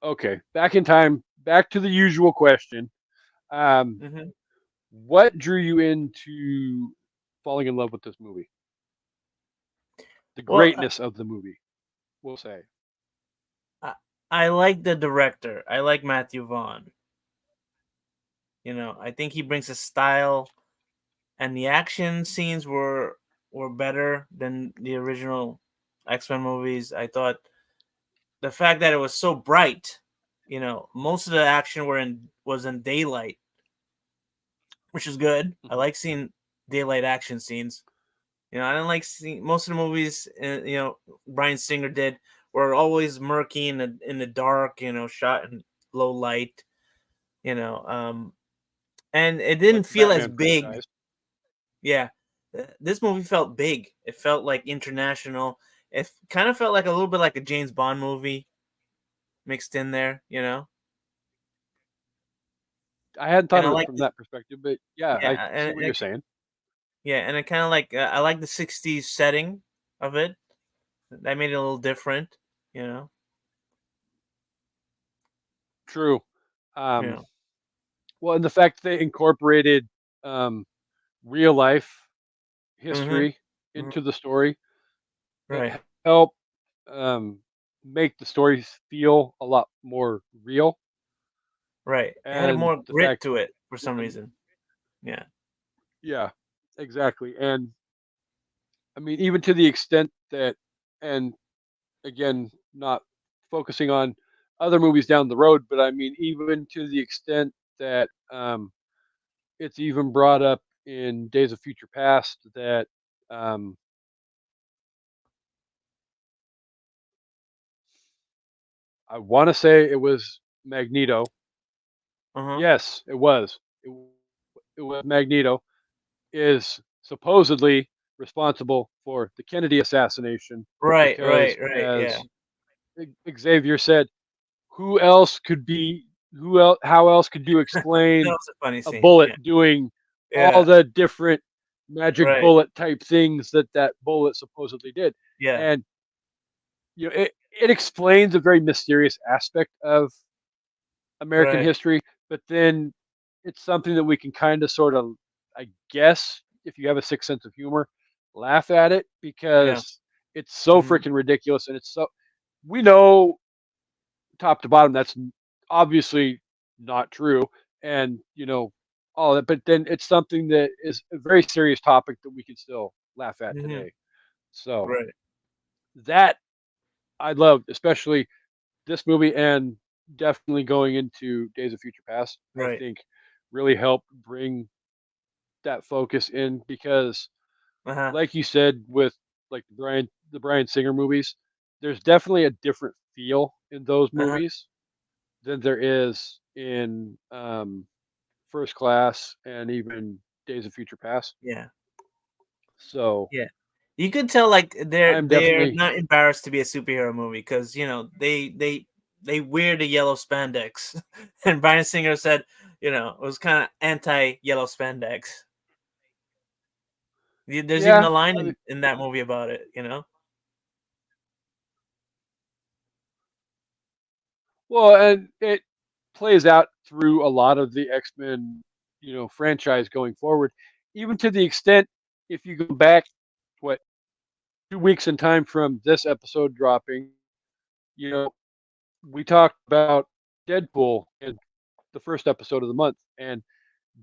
okay, back in time, back to the usual question. Um, Mm-hmm. what drew you into falling in love with this movie? The Well, greatness of the movie, we'll say. I, I like the director. I like Matthew Vaughn. I think he brings a style, and the action scenes were better than the original X-Men movies. I thought the fact that it was so bright, most of the action was in daylight, which is good. I Mhm. like seeing daylight action scenes. I don't like seeing most of the movies. Bryan Singer did were always murky in the dark. Shot in low light. You know, um, and it didn't Like the feel as Batman big. franchise. Yeah, this movie felt big. It felt like international. It kind of felt like a little bit like a James Bond movie mixed in there. I hadn't thought And I of it like from this. that perspective, but yeah, I Yeah, see what you're saying. and I kind of like I like the '60s setting of it. That made it a little different. You know. True. Um, Yeah. well, and the fact that they incorporated um, real life Mhm. history Mhm. into the story, it Right. helped um, make the story feel a lot more real. Right. It had a And more the grit fact, to it for some one, reason. Yeah. yeah, exactly. And I mean, even to the extent that, and again, not focusing on other movies down the road, but I mean, even to the extent that it's even brought up in Days of Future Past that um, I want to say it was Magneto. Uh-huh. Yes, it was. It was Magneto is supposedly responsible for the Kennedy assassination Right, because, right, right. Yeah. as Xavier said, who else could be? Who else? How else could you That explain was a funny a scene. bullet Yeah. doing all Yeah. the different magic Right. bullet type things that that bullet supposedly did? Yeah. And it explains a very mysterious aspect of American Right. history, but then it's something that we can kind of sort of, I guess, if you have a sixth sense of humor, laugh at it Yeah. because it's so Hmm. freaking ridiculous, and it's so we know top to bottom that's obviously not true, and all that, but then it's something that is a very serious topic that we can still laugh at Hmm. today. So Right. that I loved, especially this movie, and definitely going into Days of Future Past, I Right. think really helped bring that focus in because, Uh-huh. like you said, with like the Bryan Singer movies, there's definitely a different feel in those Uh-huh. movies than there is in First Class and even Days of Future Past. Yeah. So Yeah. You could tell like they're I'm they're definitely not embarrassed to be a superhero movie because they wear the yellow spandex, and Bryan Singer said it was kind of anti yellow spandex. There's even yeah. a line I mean, in that movie about it. well, and it plays out through a lot of the X-Men, franchise going forward, even to the extent if you go back, what, 2 weeks in time from this episode dropping, you know, we talked about Deadpool in the first episode of the month, and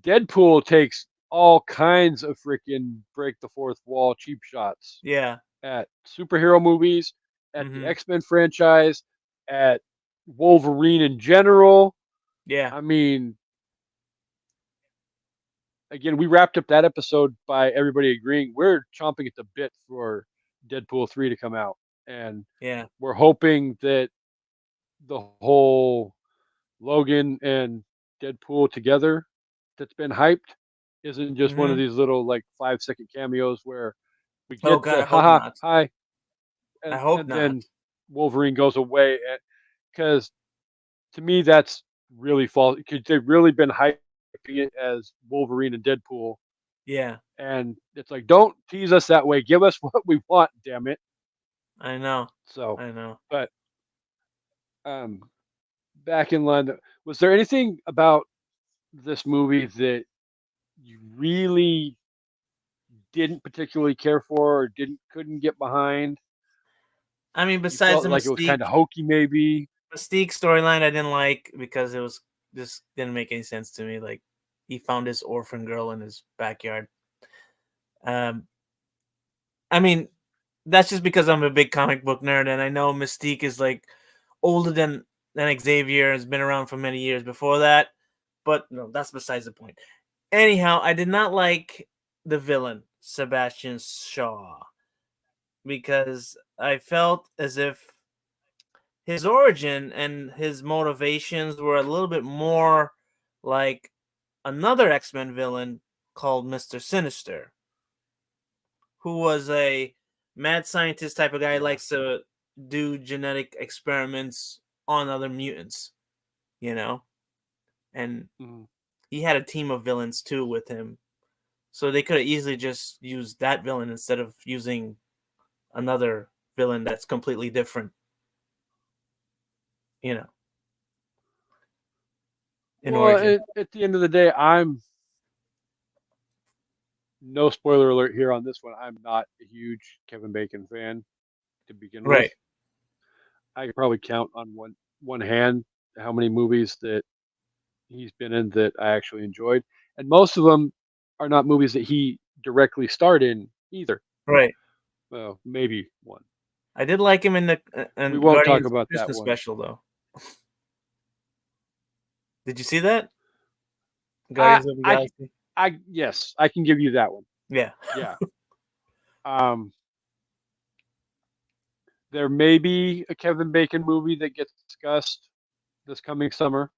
Deadpool takes all kinds of freaking break the fourth wall cheap shots Yeah. at superhero movies, at the Hmm. X-Men franchise, at Wolverine in general. Yeah. I mean, again, we wrapped up that episode by everybody agreeing we're chomping at the bit for Deadpool 3 to come out. And Yeah. we're hoping that the whole Logan and Deadpool together that's been hyped isn't just one of Hmm. these little like 5-second cameos where we Oh get God, the I hope haha not. hi I and hope and not. then Wolverine goes away, because to me that's really false because they've really been hyping it as Wolverine and Deadpool, Yeah. and it's like don't tease us that way, give us what we want, damn it. I know. So I know. but um back in line, was there anything about this movie that you really didn't particularly care for or couldn't get behind? I mean, You besides felt the like it was kind of hokey, maybe? Mystique storyline, I didn't like because it was just didn't make any sense to me. Like he found this orphan girl in his backyard. Um, I mean, that's just because I'm a big comic book nerd, and I know Mystique is like older than Xavier, has been around for many years before that. But no, that's besides the point. Anyhow, I did not like the villain Sebastian Shaw because I felt as if his origin and his motivations were a little bit more like another X-Men villain called Mr. Sinister, who was a mad scientist type of guy who Yeah. likes to do genetic experiments on other mutants, you know? And Mhm. he had a team of villains too with him. So they could have easily just used that villain instead of using another villain that's completely different, you know, in Well, origin. at the end of the day, I'm no spoiler alert here on this one. I'm not a huge Kevin Bacon fan to begin with. Right. I could probably count on one hand how many movies that he's been in that I actually enjoyed, and most of them are not movies that he directly starred in either. Right. Well, maybe one. I did like him in the We and won't talk Guardians about that Christmas one. special though. Did you see that? Guardians of the Galaxy. Yes, I can give you that one. Yeah. Yeah. There may be a Kevin Bacon movie that gets discussed this coming summer.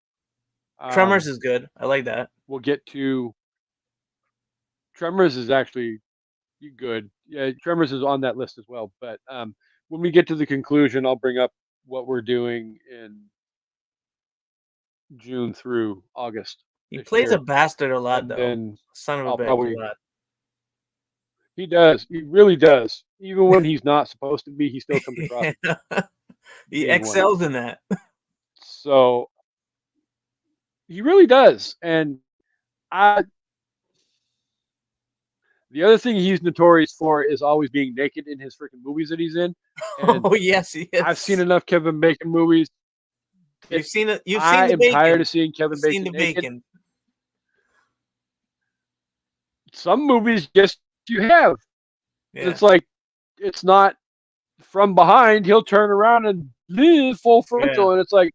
Tremors is good. I like that. We'll get to Tremors is actually good. Yeah, Tremors is on that list as well. But when we get to the conclusion, I'll bring up what we're doing in June through August He this plays a year, bastard a lot, and though. then Son of a I'll bitch, probably a lot. he does. He really does. Even when he's not supposed to be, he still comes across. He being one. excels in that. So he really does. And the other thing he's notorious for is always being naked in his freaking movies that he's in. And Oh yes, he is. I've seen enough Kevin Bacon movies. You've seen it. You've I seen the am bacon. tired of seeing Kevin You've Bacon seen the naked. bacon. Some movies just you have. Yeah. It's like it's not from behind. He'll turn around and leave full frontal, and it's like,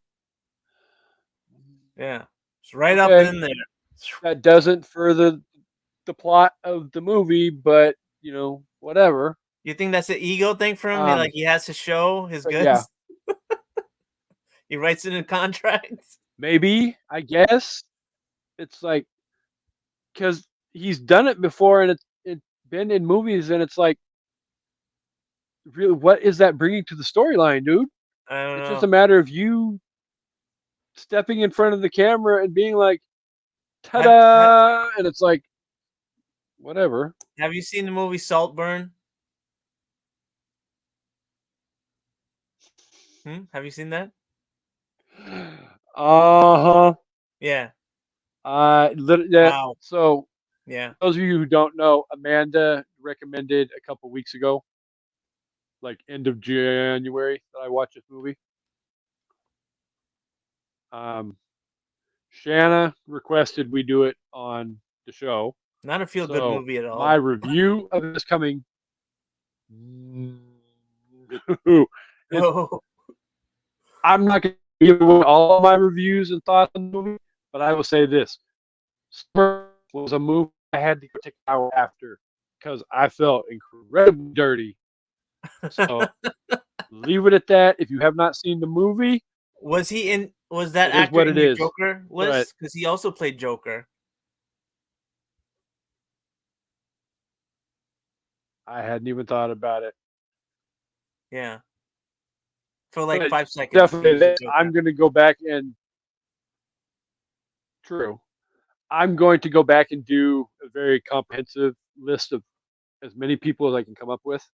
yeah, it's right up okay, in there. that doesn't further the plot of the movie, but whatever. You think that's an ego thing for him? Like he has to show his goods. Yeah, he writes it in contracts. Maybe, I guess it's like because he's done it before, and it's been in movies, and it's like, really, what is that bringing to the storyline, dude? I don't It's know. just a matter of you stepping in front of the camera and being like, ta-da, and it's like, whatever. Have you seen the movie Saltburn? Have you seen that? Uh-huh. Yeah. Wow. So, yeah. Those of you who don't know, Amanda recommended a couple weeks ago, like end of January, that I watch this movie. Shanna requested we do it on the show. Not a feel-good movie at all. My review of this coming. I'm not going to give away all my reviews and thoughts on the movie, but I will say this: Spurs was a movie I had to take an hour after because I felt incredibly dirty. So leave it at that. If you have not seen the movie, was that actor in your Joker list? Because he also played Joker. I hadn't even thought about it. Yeah. For like 5 seconds. Definitely. I'm going to go back and. True. I'm going to go back and do a very comprehensive list of as many people as I can come up with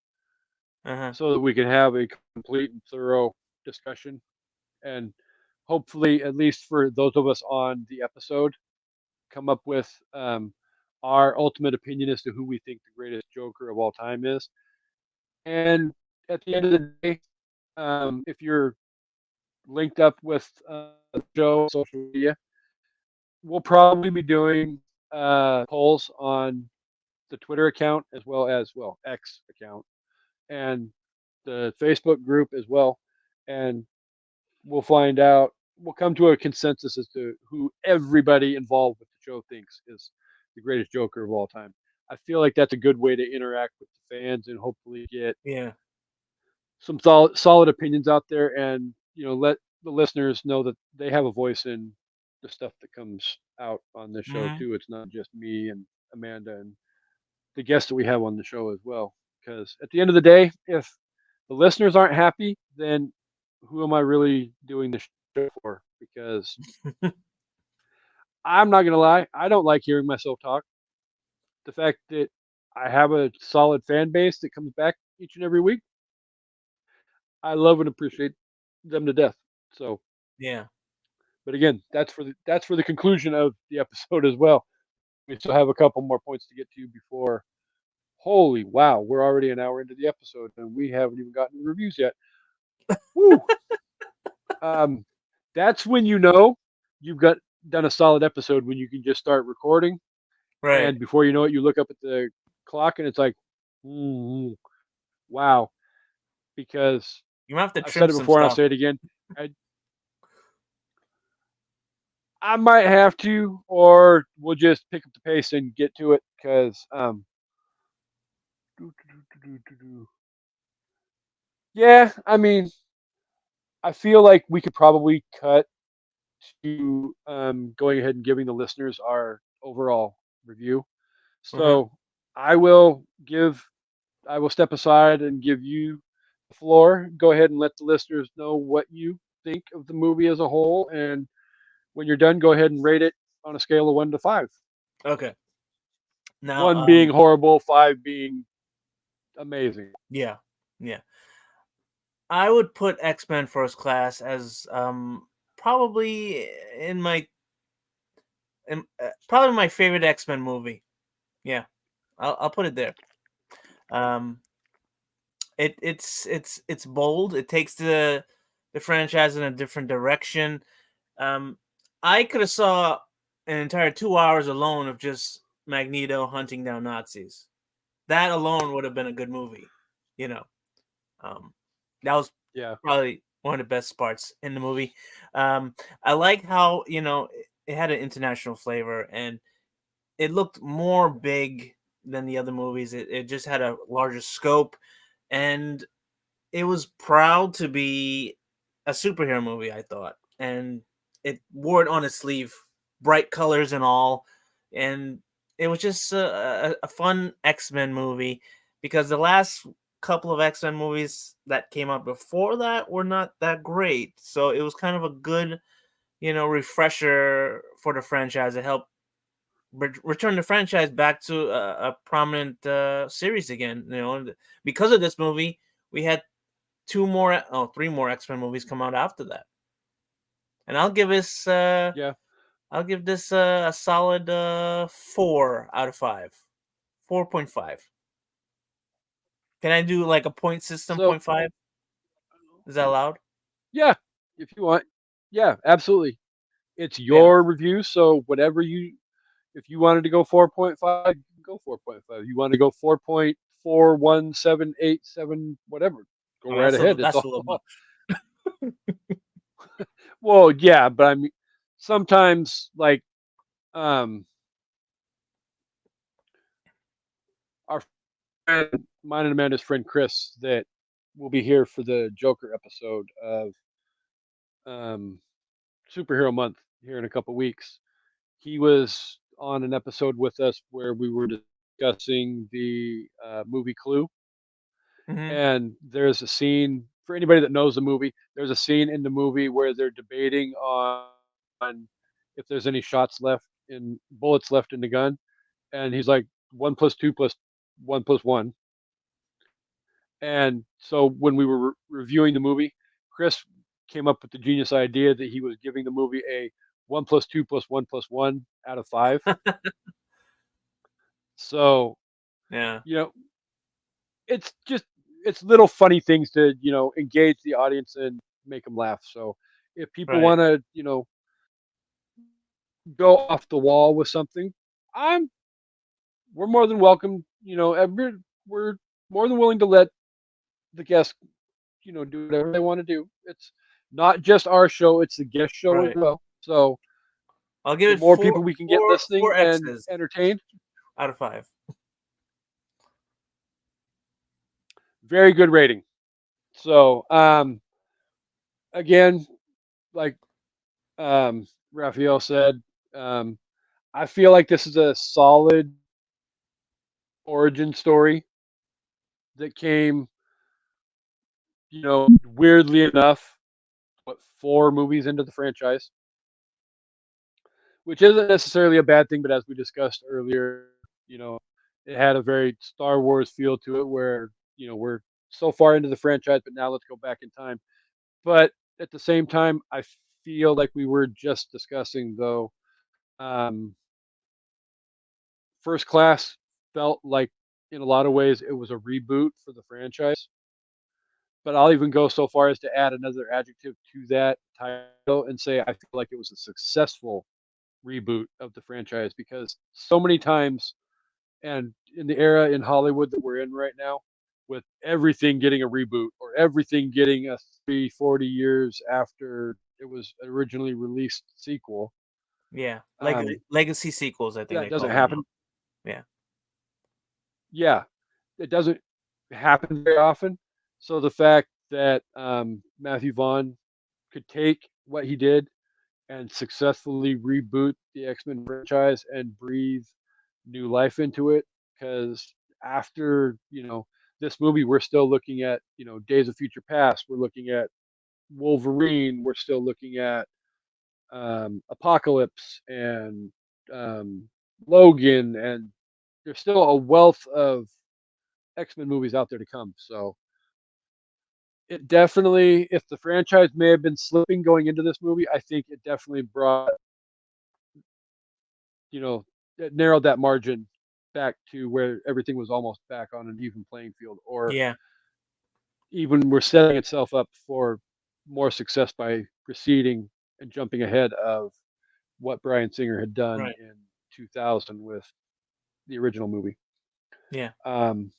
so that we can have a complete and thorough discussion. And hopefully, at least for those of us on the episode, come up with our ultimate opinion as to who we think the greatest Joker of all time is. And at the end of the day, if you're linked up with the show on social media, we'll probably be doing polls on the Twitter account as well as X account and the Facebook group as well, and we'll find out. We'll come to a consensus as to who everybody involved with the show thinks is the greatest Joker of all time. I feel like that's a good way to interact with the fans and hopefully get some solid opinions out there, and let the listeners know that they have a voice in the stuff that comes out on this show too. It's not just me and Amanda and the guests that we have on the show as well. Because at the end of the day, if the listeners aren't happy, then who am I really doing the show for? Because I'm not going to lie, I don't like hearing myself talk. The fact that I have a solid fan base that comes back each and every week, I love and appreciate them to death. So yeah. But again, that's for the conclusion of the episode as well. We still have a couple more points to get to before. Holy wow, we're already an hour into the episode and we haven't even gotten the reviews yet. Woo! That's when you've done a solid episode, when you can just start recording, right? And before you know it, you look up at the clock and it's like, wow. Because you have to. I've said it before and I'll say it again. I might have to, or we'll just pick up the pace and get to it because yeah, I mean, I feel like we could probably cut to going ahead and giving the listeners our overall review. Uh-huh. So I will give, I will step aside and give you the floor. Go ahead and let the listeners know what you think of the movie as a whole, and when you're done, go ahead and rate it on a scale of 1 to 5. Okay. Now, 1 being horrible, 5 being amazing. yeah, yeah. I would put X-Men First Class as probably in my probably my favorite X-Men movie. Yeah, I'll put it there. Um, it's bold. It takes the franchise in a different direction. Um, I could have saw an entire 2 hours alone of just Magneto hunting down Nazis. That alone would have been a good movie. You know, um, that was Yeah. probably one of the best parts in the movie. I like how it had an international flavor and it looked more big than the other movies. It just had a larger scope and it was proud to be a superhero movie, I thought. And it wore it on its sleeve, bright colors and all. And it was just a fun X-Men movie because the last couple of X-Men movies that came out before that were not that great. So it was kind of a good, refresher for the franchise. It helped return the franchise back to a prominent series again. Because of this movie, we had three more X-Men movies come out after that. And Yeah. I'll give this a solid 4 out of 5. 4.5. Can I do like a point system? So, 0.5? Is that allowed? yeah, if you want. Yeah, absolutely. It's Yeah. your review, so whatever you, if you wanted to go 4.5, go 4.5. You want to go 4.41787, whatever, go Oh, right ahead. It's that's a all little much. well, yeah, but I mean, sometimes like um, our friend, mine and Amanda's friend Chris, that will be here for the Joker episode of um, Superhero Month here in a couple weeks. He was on an episode with us where we were discussing the movie Clue, Hmm. and there's a scene for anybody that knows the movie. There's a scene in the movie where they're debating on if there's any shots left in bullets left in the gun, and he's like 1 plus 2 plus 1 plus 1. And so when we were reviewing the movie, Chris came up with the genius idea that he was giving the movie a 1 plus 2 plus 1 plus 1 out of 5. So, Yeah. you know, it's just it's little funny things to, engage the audience and make them laugh. So if people Right. want to, go off the wall with something, I'm we're more than welcome. We're more than willing to let the guests, do whatever they want to do. It's not just our show; it's the guest show as Right. well. So I'll give the it more people we can get listening four and X's entertained, out of 5. very good rating. So again, like Raphael said, um, I feel like this is a solid origin story that came, weirdly enough, 4 movies into the franchise, which isn't necessarily a bad thing. But as we discussed earlier, you know, it had a very Star Wars feel to it, where we're so far into the franchise, but now let's go back in time. But at the same time, I feel like we were just discussing though. Um, First Class felt like, in a lot of ways, it was a reboot for the franchise. But I'll even go so far as to add another adjective to that title and say I feel like it was a successful reboot of the franchise, because so many times, and in the era in Hollywood that we're in right now, with everything getting a reboot or everything getting a 30, 40 years after it was originally released sequel, Yeah, Um, legacy sequels, I think yeah, it they doesn't call them happen. now. Yeah, Yeah, it doesn't happen very often. So the fact that Matthew Vaughn could take what he did and successfully reboot the X-Men franchise and breathe new life into it, because after this movie, we're still looking at Days of Future Past, we're looking at Wolverine, we're still looking at Apocalypse and um, Logan, and there's still a wealth of X-Men movies out there to come. So it definitely, if the franchise may have been slipping going into this movie, I think it definitely brought, it narrowed that margin back to where everything was almost back on an even playing field, or yeah, even we're setting itself up for more success by proceeding and jumping ahead of what Bryan Singer had done right, in 2000 with the original movie. yeah, Um,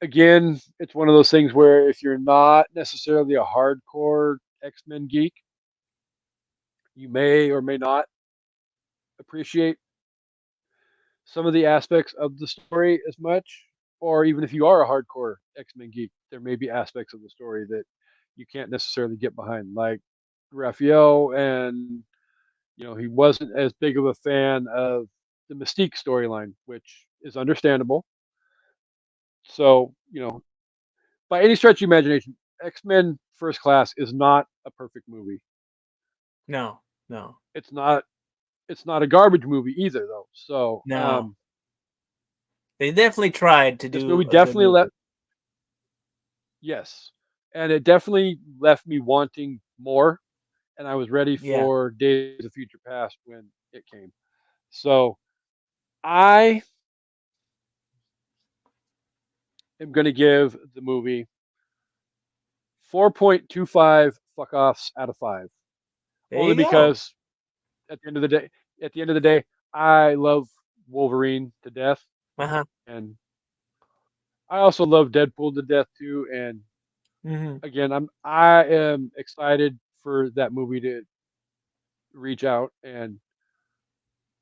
Again, it's one of those things where if you're not necessarily a hardcore X-Men geek, you may or may not appreciate some of the aspects of the story as much. Or even if you are a hardcore X-Men geek, there may be aspects of the story that you can't necessarily get behind, like Raphael, and he wasn't as big of a fan of the Mystique storyline, which is understandable. So, by any stretch of imagination, X-Men First Class is not a perfect movie. no, no, It's not. It's not a garbage movie either, though. So no. They definitely tried to this do movie a good definitely movie. yes, and it definitely left me wanting more, and I was ready Yeah, for Days of Future Past when it came. So I am going to give the movie 4.25 fuck offs out of 5, there only you go. because at the end of the day, I love Wolverine to death, Uh huh. and I also love Deadpool to death too. And Hmm. again, I am excited for that movie to reach out, and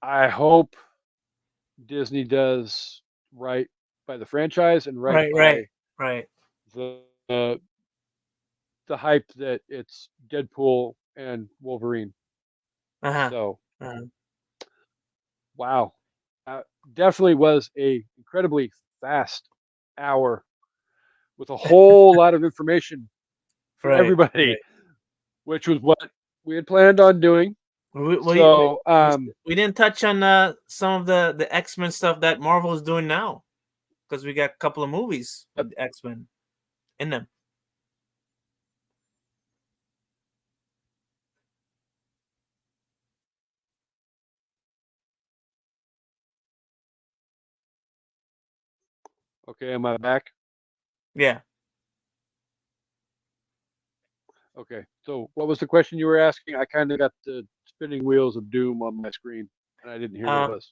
I hope Disney does right by the franchise and right Right, right, by right. the the, the hype that it's Deadpool and Wolverine. Uh huh. So Uh-huh. wow, uh, definitely was a incredibly fast hour with a whole lot of information for Right, everybody, right. which was what we had planned on doing. So We didn't touch on some of the X-Men stuff that Marvel is doing now, because we got a couple of movies with X-Men in them. okay, am I back? Yeah. Okay. So what was the question you were asking? I kind of got the spinning wheels of doom on my screen, and I didn't hear what it Um, was.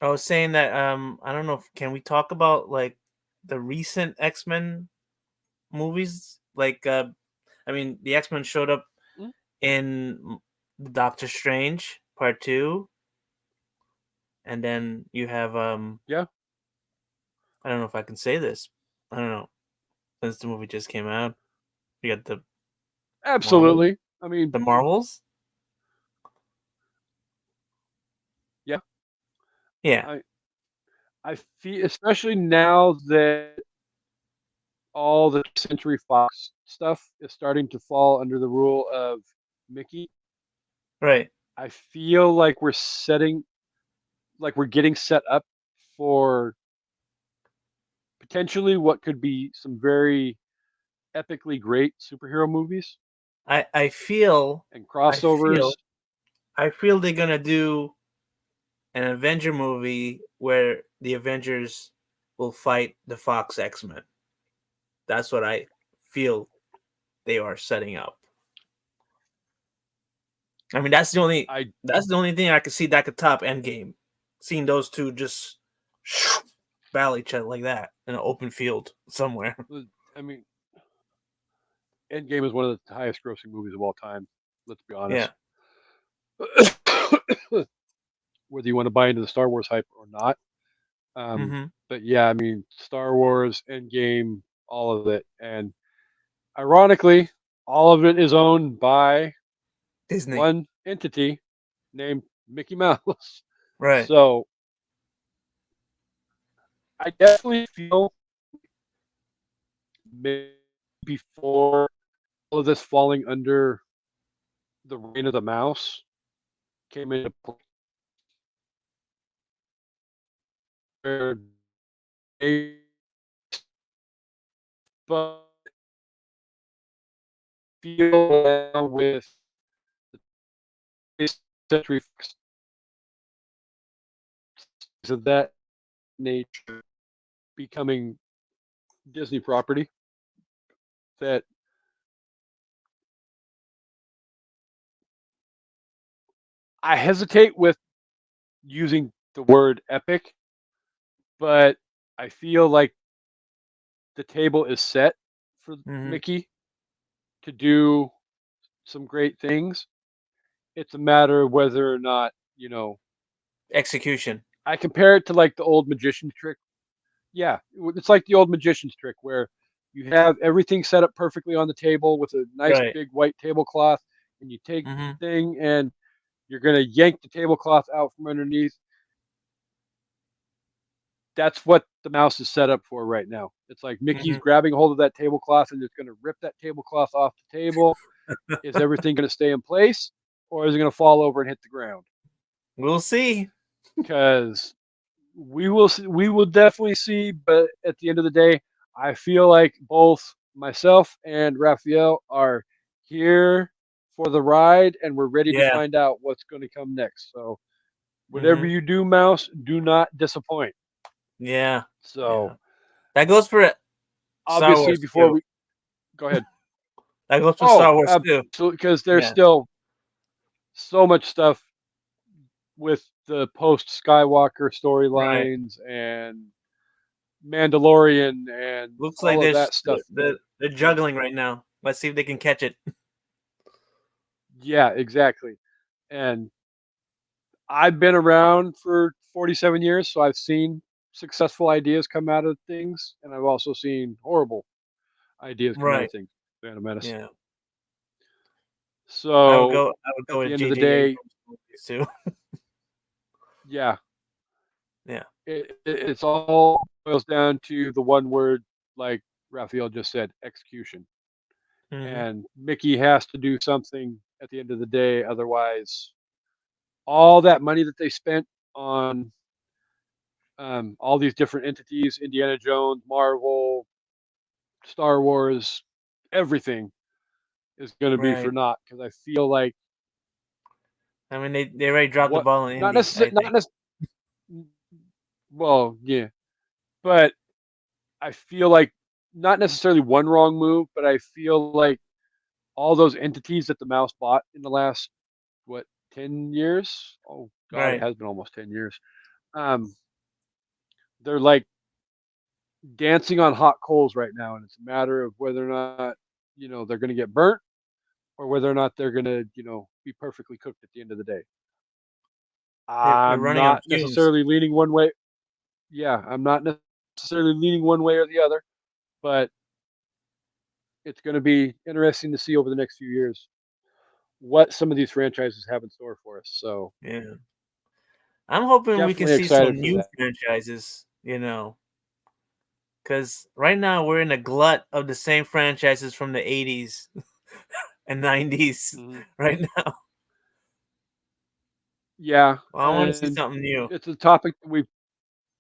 I was saying that I don't know. Can we talk about like the recent X-Men movies? Like I mean, the X-Men showed up Mm, in Doctor Strange Part 2, and then you have yeah, I don't know if I can say this. I don't know. Since the movie just came out, you got the Marvel, absolutely. I mean, the Marvels. yeah, Yeah. I I feel, especially now that all the Century Fox stuff is starting to fall under the rule of Mickey. Right. I feel like we're getting set up for potentially what could be some very epically great superhero movies I I feel and I crossovers. feel I feel they're gonna do an Avenger movie where the Avengers will fight the Fox X-Men. That's what I feel they are setting up. I mean, I that's the only thing I could see that could top Endgame. Seeing those two just battle each other like that in an open field somewhere. I mean, Endgame is one of the highest grossing movies of all time. Let's be Yeah. honest. whether you want to buy into the Star Wars hype or not. Mm-hmm. But yeah, I mean, Star Wars, Endgame, all of it. And ironically, all of it is owned by Disney. one entity named Mickey Mouse. Right. So I definitely feel maybe before all of this falling under the reign of the mouse came into play, where they but feel now with the century of that nature becoming Disney property that I hesitate with using the word epic, but I feel like the table is set for Mm-hmm. Mickey to do some great things. It's a matter of whether or not, Execution. I compare it to like the old magician's trick. Yeah, it's like the old magician's trick where you have everything set up perfectly on the table with a nice Right. big white tablecloth, and you take the Mm-hmm. thing and you're going to yank the tablecloth out from underneath. That's what the mouse is set up for right now. It's like Mickey's Mm-hmm. grabbing hold of that tablecloth and it's going to rip that tablecloth off the table. Is everything going to stay in place, or is it going to fall over and hit the ground? We'll see. Because we will definitely see. But at the end of the day, I feel like both myself and Raphael are here for the ride, and we're ready to Yeah. find out what's going to come next. So whatever Mm-hmm. you do, Mouse, do not disappoint. Yeah. So Yeah. That goes for Star obviously, Wars before too. we go ahead. That goes for Oh, Star Wars too. absolutely, because there's Yeah. still so much stuff with the post Skywalker Right. storylines and Mandalorian and Looks like all of that stuff. they're That juggling right now. Let's see if they can catch it. yeah, exactly. And I've been around for 47 years, so I've seen successful ideas come out of things, and I've also seen horrible ideas come out of Right. things. Phantom Menace. Yeah. So I would go at the with end of the J.J. day, Abrams movies too. yeah, Yeah. it's all boils down to the one word, like Raphael just said, execution. Mm-hmm. And Mickey has to do something at the end of the day, otherwise, all that money that they spent on all these different entities, Indiana Jones, Marvel, Star Wars, everything is going to be for Right. naught because I feel like I mean, they already dropped the what ball in not Indy, necessarily I think. well, yeah, but I feel like not necessarily one wrong move, but I feel like all those entities that the mouse bought in the last what 10 years? Oh God, it Right. has been almost 10 years. Um, they're like dancing on hot coals right now, and it's a matter of whether or not they're going to get burnt or whether or not they're going to be perfectly cooked at the end of the day. They're I'm running on not fumes. necessarily leaning one way. Yeah, I'm not necessarily leaning one way or the other, but it's going to be interesting to see over the next few years what some of these franchises have in store for us. So Yeah. I'm hoping we can definitely see excited some for new that. franchises, because right now we're in a glut of the same franchises from the 80s and 90s Mhm. right now. Yeah, Well, I want to see and something new. it's a topic that we've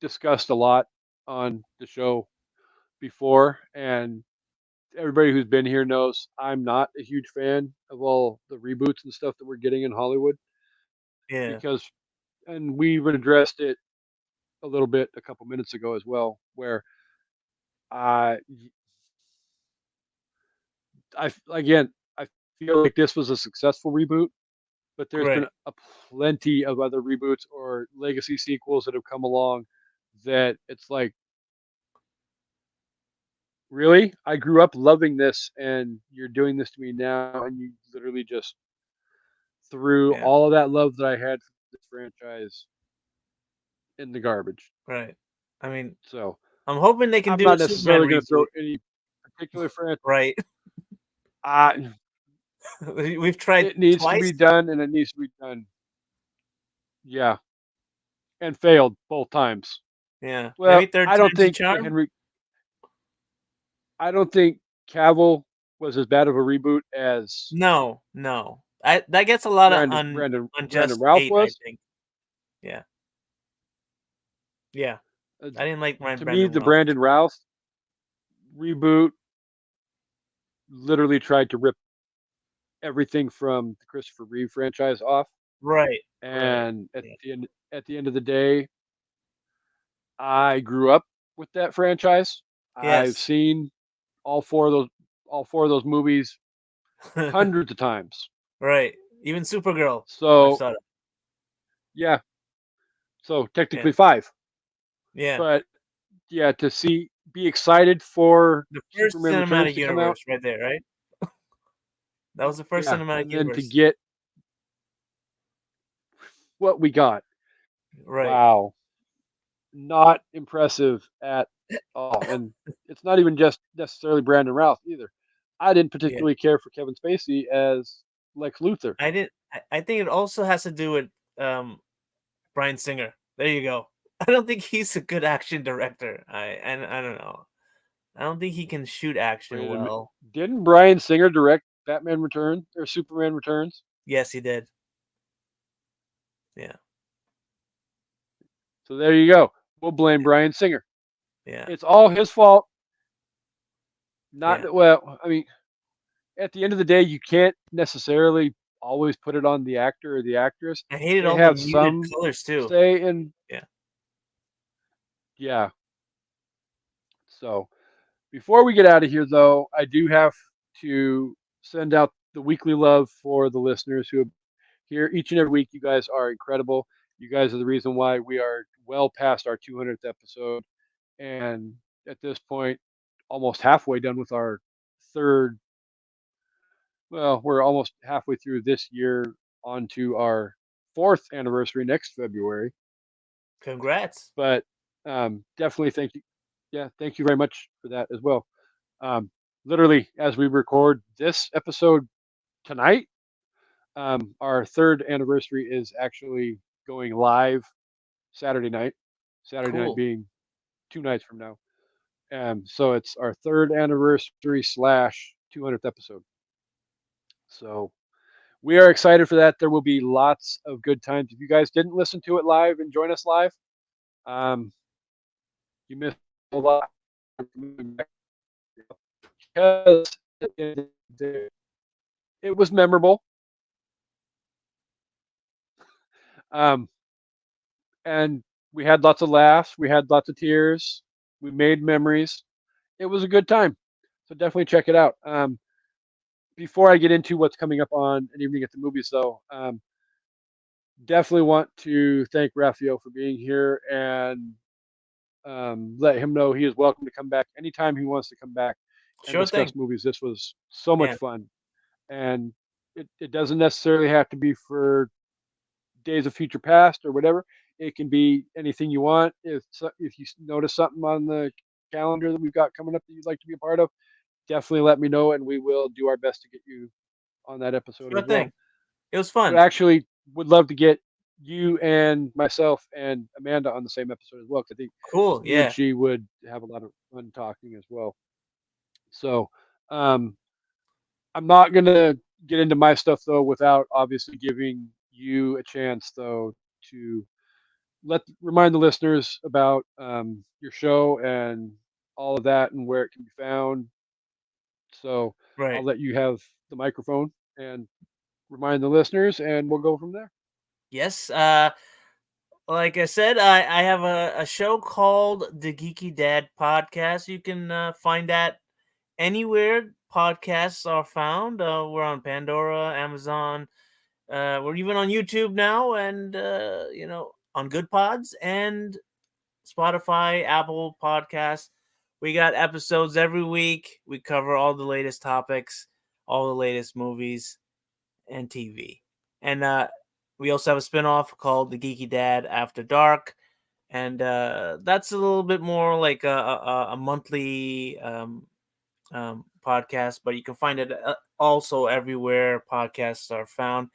discussed a lot on the show before, and everybody who's been here knows I'm not a huge fan of all the reboots and stuff that we're getting in Hollywood Yeah. because, and we even addressed it a little bit a couple minutes ago as well, where I, again, I feel like this was a successful reboot, but there's been Great. a plenty of other reboots or legacy sequels that have come along that it's like, really? I grew up loving this, and you're doing this to me now, and you literally just threw Yeah. all of that love that I had for this franchise in the garbage. Right. I mean, So I'm hoping they can I'm do not a Superman necessarily going to throw reboot. any particular franchise. Right. We've tried It needs to twice. be done, and it needs to be done. Yeah, and failed both times. Yeah. Well, Maybe third time's the charm. I don't think Cavill was as bad of a reboot as No. That gets a lot of Brandon unjust Ralph hate, I was. think. Yeah. Yeah. Uh, I didn't like to me, Brandon the Routh. Brandon Ralph reboot literally tried to rip everything from the Christopher Reeve franchise off, Right. and Yeah. at the end of the day, I grew up with that franchise. I've Yes. seen all four of those movies hundreds of times. Right. Even Supergirl. I So saw it. yeah, so Yeah. technically five. Yeah. But yeah, be excited for The first Superman Returns cinematic to come out. universe right there, right? That was the first Yeah, cinematic and then to universe. get what we got. Right. Wow, not impressive at all. And it's not even just necessarily Brandon Routh either. I didn't Yeah. particularly care for Kevin Spacey as Lex Luthor. I didn't I think it also has to do with Bryan Singer. There you go. I don't think he's a good action director. I don't know. I don't think he can shoot action Brandon, well. didn't Bryan Singer direct Batman Returns or Superman Returns? Yes, he did. Yeah. So there you go. We'll blame Bryan Singer. Yeah. It's all his fault. Yeah. Not well. I mean, at the end of the day, you can't necessarily always put it on the actor or the actress. I hated They all the have muted some colors too. say in, Yeah. yeah. So before we get out of here, though, I do have to send out the weekly love for the listeners who are here each and every week. You guys are incredible. You guys are the reason why we are well past our 200th episode. And at this point, almost halfway done with our third. Well, we're almost halfway through this year, on to our fourth anniversary next February. Congrats. But definitely thank you. Yeah, thank you very much for that as well. Um, Literally, as we record this episode tonight, our third anniversary is actually going live Saturday night. Saturday night Cool. being 2 nights from now. So it's our third anniversary slash 200th episode. So we are excited for that. There will be lots of good times. If you guys didn't listen to it live and join us live, um, you missed a lot. Because it was memorable. Um, and we had lots of laughs. We had lots of tears. We made memories. It was a good time. So definitely check it out. Before I get into what's coming up on An Evening at the Movies, though, definitely want to thank Raphael for being here and let him know he is welcome to come back anytime he wants to come back and Sure discuss thing. movies. This was so much Yeah. fun. And it doesn't necessarily have to be for Days of Future Past or whatever. It can be anything you want. If you notice something on the calendar that we've got coming up that you'd like to be a part of, definitely let me know, and we will do our best to get you on that episode Sure as well. thing. It was We fun. actually would love to get you and myself and Amanda on the same episode as well, because I think Cool. you and Yeah. she would have a lot of fun talking as well. So um, I'm not gonna get into my stuff though without obviously giving you a chance though to remind the listeners about your show and all of that and where it can be found. So I'll Right. let you have the microphone and remind the listeners, and we'll go from there. Yes. Like I said, I have a show called the Geeky Dad Podcast. You can find that anywhere podcasts are found. We're on Pandora, Amazon. We're even on YouTube now, and on Good Pods and Spotify, Apple Podcasts. We got episodes every week. We cover all the latest topics, all the latest movies and TV. And we also have a spinoff called The Geeky Dad After Dark. And that's a little bit more like a monthly podcast, but you can find it also everywhere podcasts are found.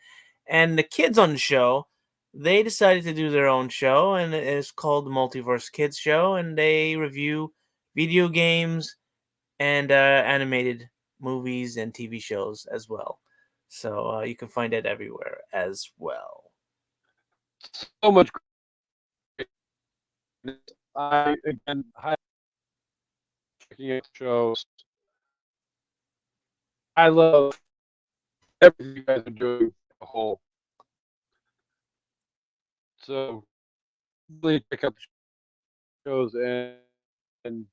And the kids on the show, they decided to do their own show, and it's called the Multiverse Kids Show, and they review video games and animated movies and TV shows as well. So you can find it everywhere as well. So much greatness. I again highly checking out shows. I love everything you guys are doing as a whole. So really check out the shows and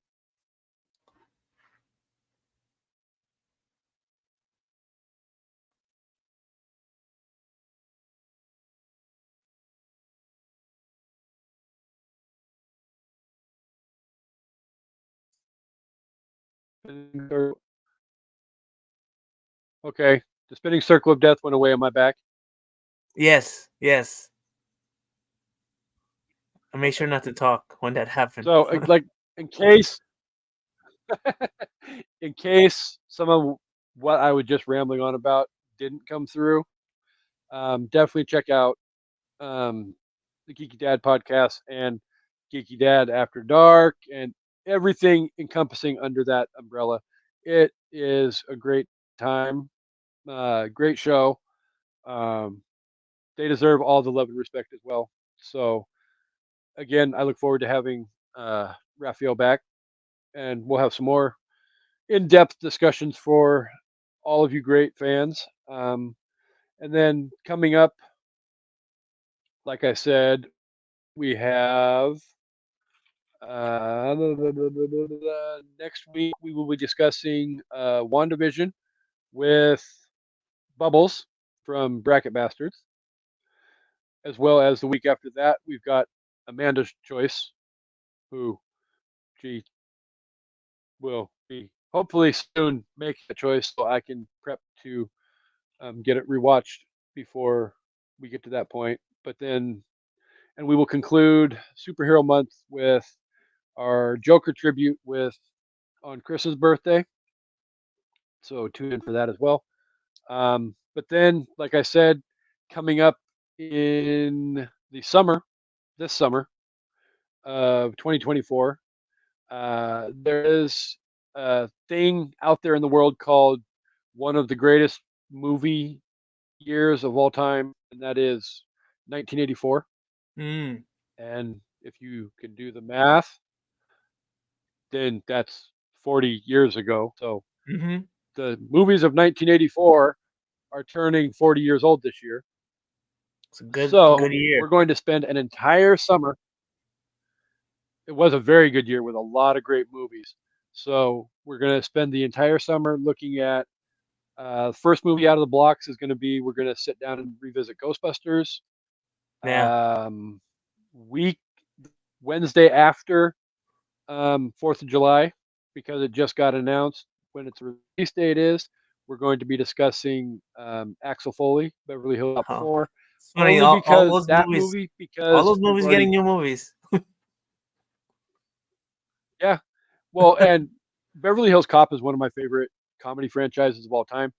okay, the spinning circle of death went away on my back. Yes, yes. I made sure not to talk when that happened. So like in case in case some of what I was just rambling on about didn't come through, definitely check out the Geeky Dad podcast and Geeky Dad After Dark and everything encompassing under that umbrella. It is a great time, great show. Um, they deserve all the love and respect as well. So again, I look forward to having Raphael back, and we'll have some more in-depth discussions for all of you great fans. And then coming up, like I said, we have next week we will be discussing WandaVision with Bubbles from Bracket Bastards, as well as the week after that we've got Amanda's Choice, who she will be hopefully soon making a choice, so I can prep to get it rewatched before we get to that point. But then, and we will conclude Superhero Month with our Joker tribute with on Chris's birthday. So tune in for that as well. But then, like I said, coming up in the summer, this summer of 2024, there is a thing out there in the world called one of the greatest movie years of all time, and that is 1984. Mm. And if you can do the math, then that's 40 years ago. So Mm-hmm. the movies of 1984 are turning 40 years old this year. It's a good So year. we're going to spend an entire summer. It was a very good year with a lot of great movies. So we're going to spend the entire summer looking at first movie out of the blocks is going to be we're going to sit down and revisit Ghostbusters. Yeah. Week Wednesday after 4th of July, because it just got announced when its release date is. We're going to be discussing Axel Foley, Beverly Hills Cop Oh, 4, it's funny. only All because those that movies, movie, all because those we've movies getting already, new movies. yeah, well, and Beverly Hills Cop is one of my favorite comedy franchises of all time,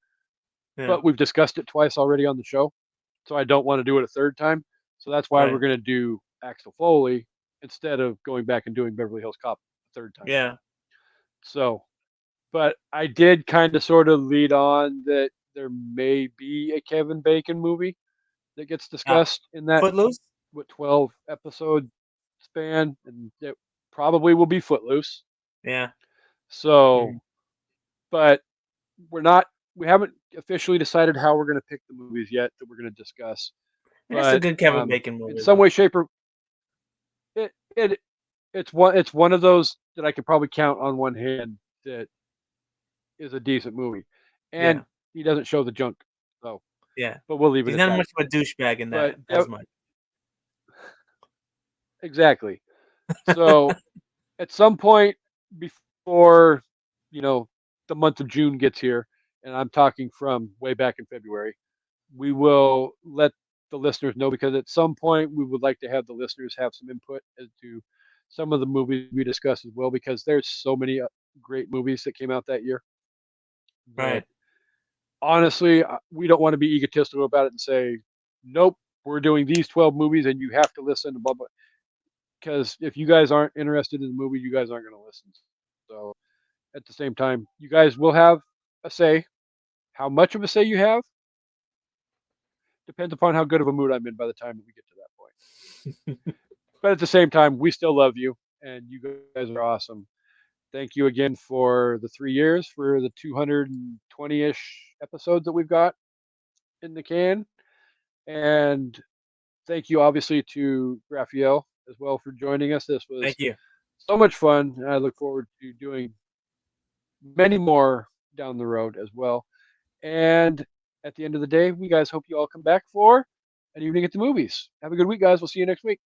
Yeah. but we've discussed it twice already on the show, so I don't want to do it a third time. So that's why we're Right. going to do Axel Foley instead of going back and doing Beverly Hills Cop a third time. Yeah. So, but I did kind of sort of lead on that there may be a Kevin Bacon movie that gets Ah, discussed in that Footloose. 12 episode span, and it probably will be Footloose. Yeah. So, Mm. but we're not, we haven't officially decided how we're going to pick the movies yet that we're going to discuss. That's a But good Kevin Bacon in movie, some though. way, shape, or it, it it's one of those that I could probably count on one hand that is a decent movie, Yeah. and he doesn't show the junk, so. Yeah. But we'll leave it He's at not that. much of a douchebag in But that as much. exactly. So at some point before you know the month of June gets here, and I'm talking from way back in February, we will let the listeners know, because at some point we would like to have the listeners have some input as to some of the movies we discuss as well, because there's so many great movies that came out that year that Right. honestly we don't want to be egotistical about it and say, nope, we're doing these 12 movies and you have to listen to blah blah, because if you guys aren't interested in the movie, you guys aren't going to listen. So at the same time, you guys will have a say. How much of a say you have depends upon how good of a mood I'm in by the time that we get to that point. But at the same time, we still love you, and you guys are awesome. Thank you again for the 3 years, for the 220-ish episodes that we've got in the can. And thank you, obviously, to Raphael as well for joining us. This was Thank you. so much fun, and I look forward to doing many more down the road as well. And at the end of the day, we guys hope you all come back for an evening at the movies. Have a good week, guys. We'll see you next week.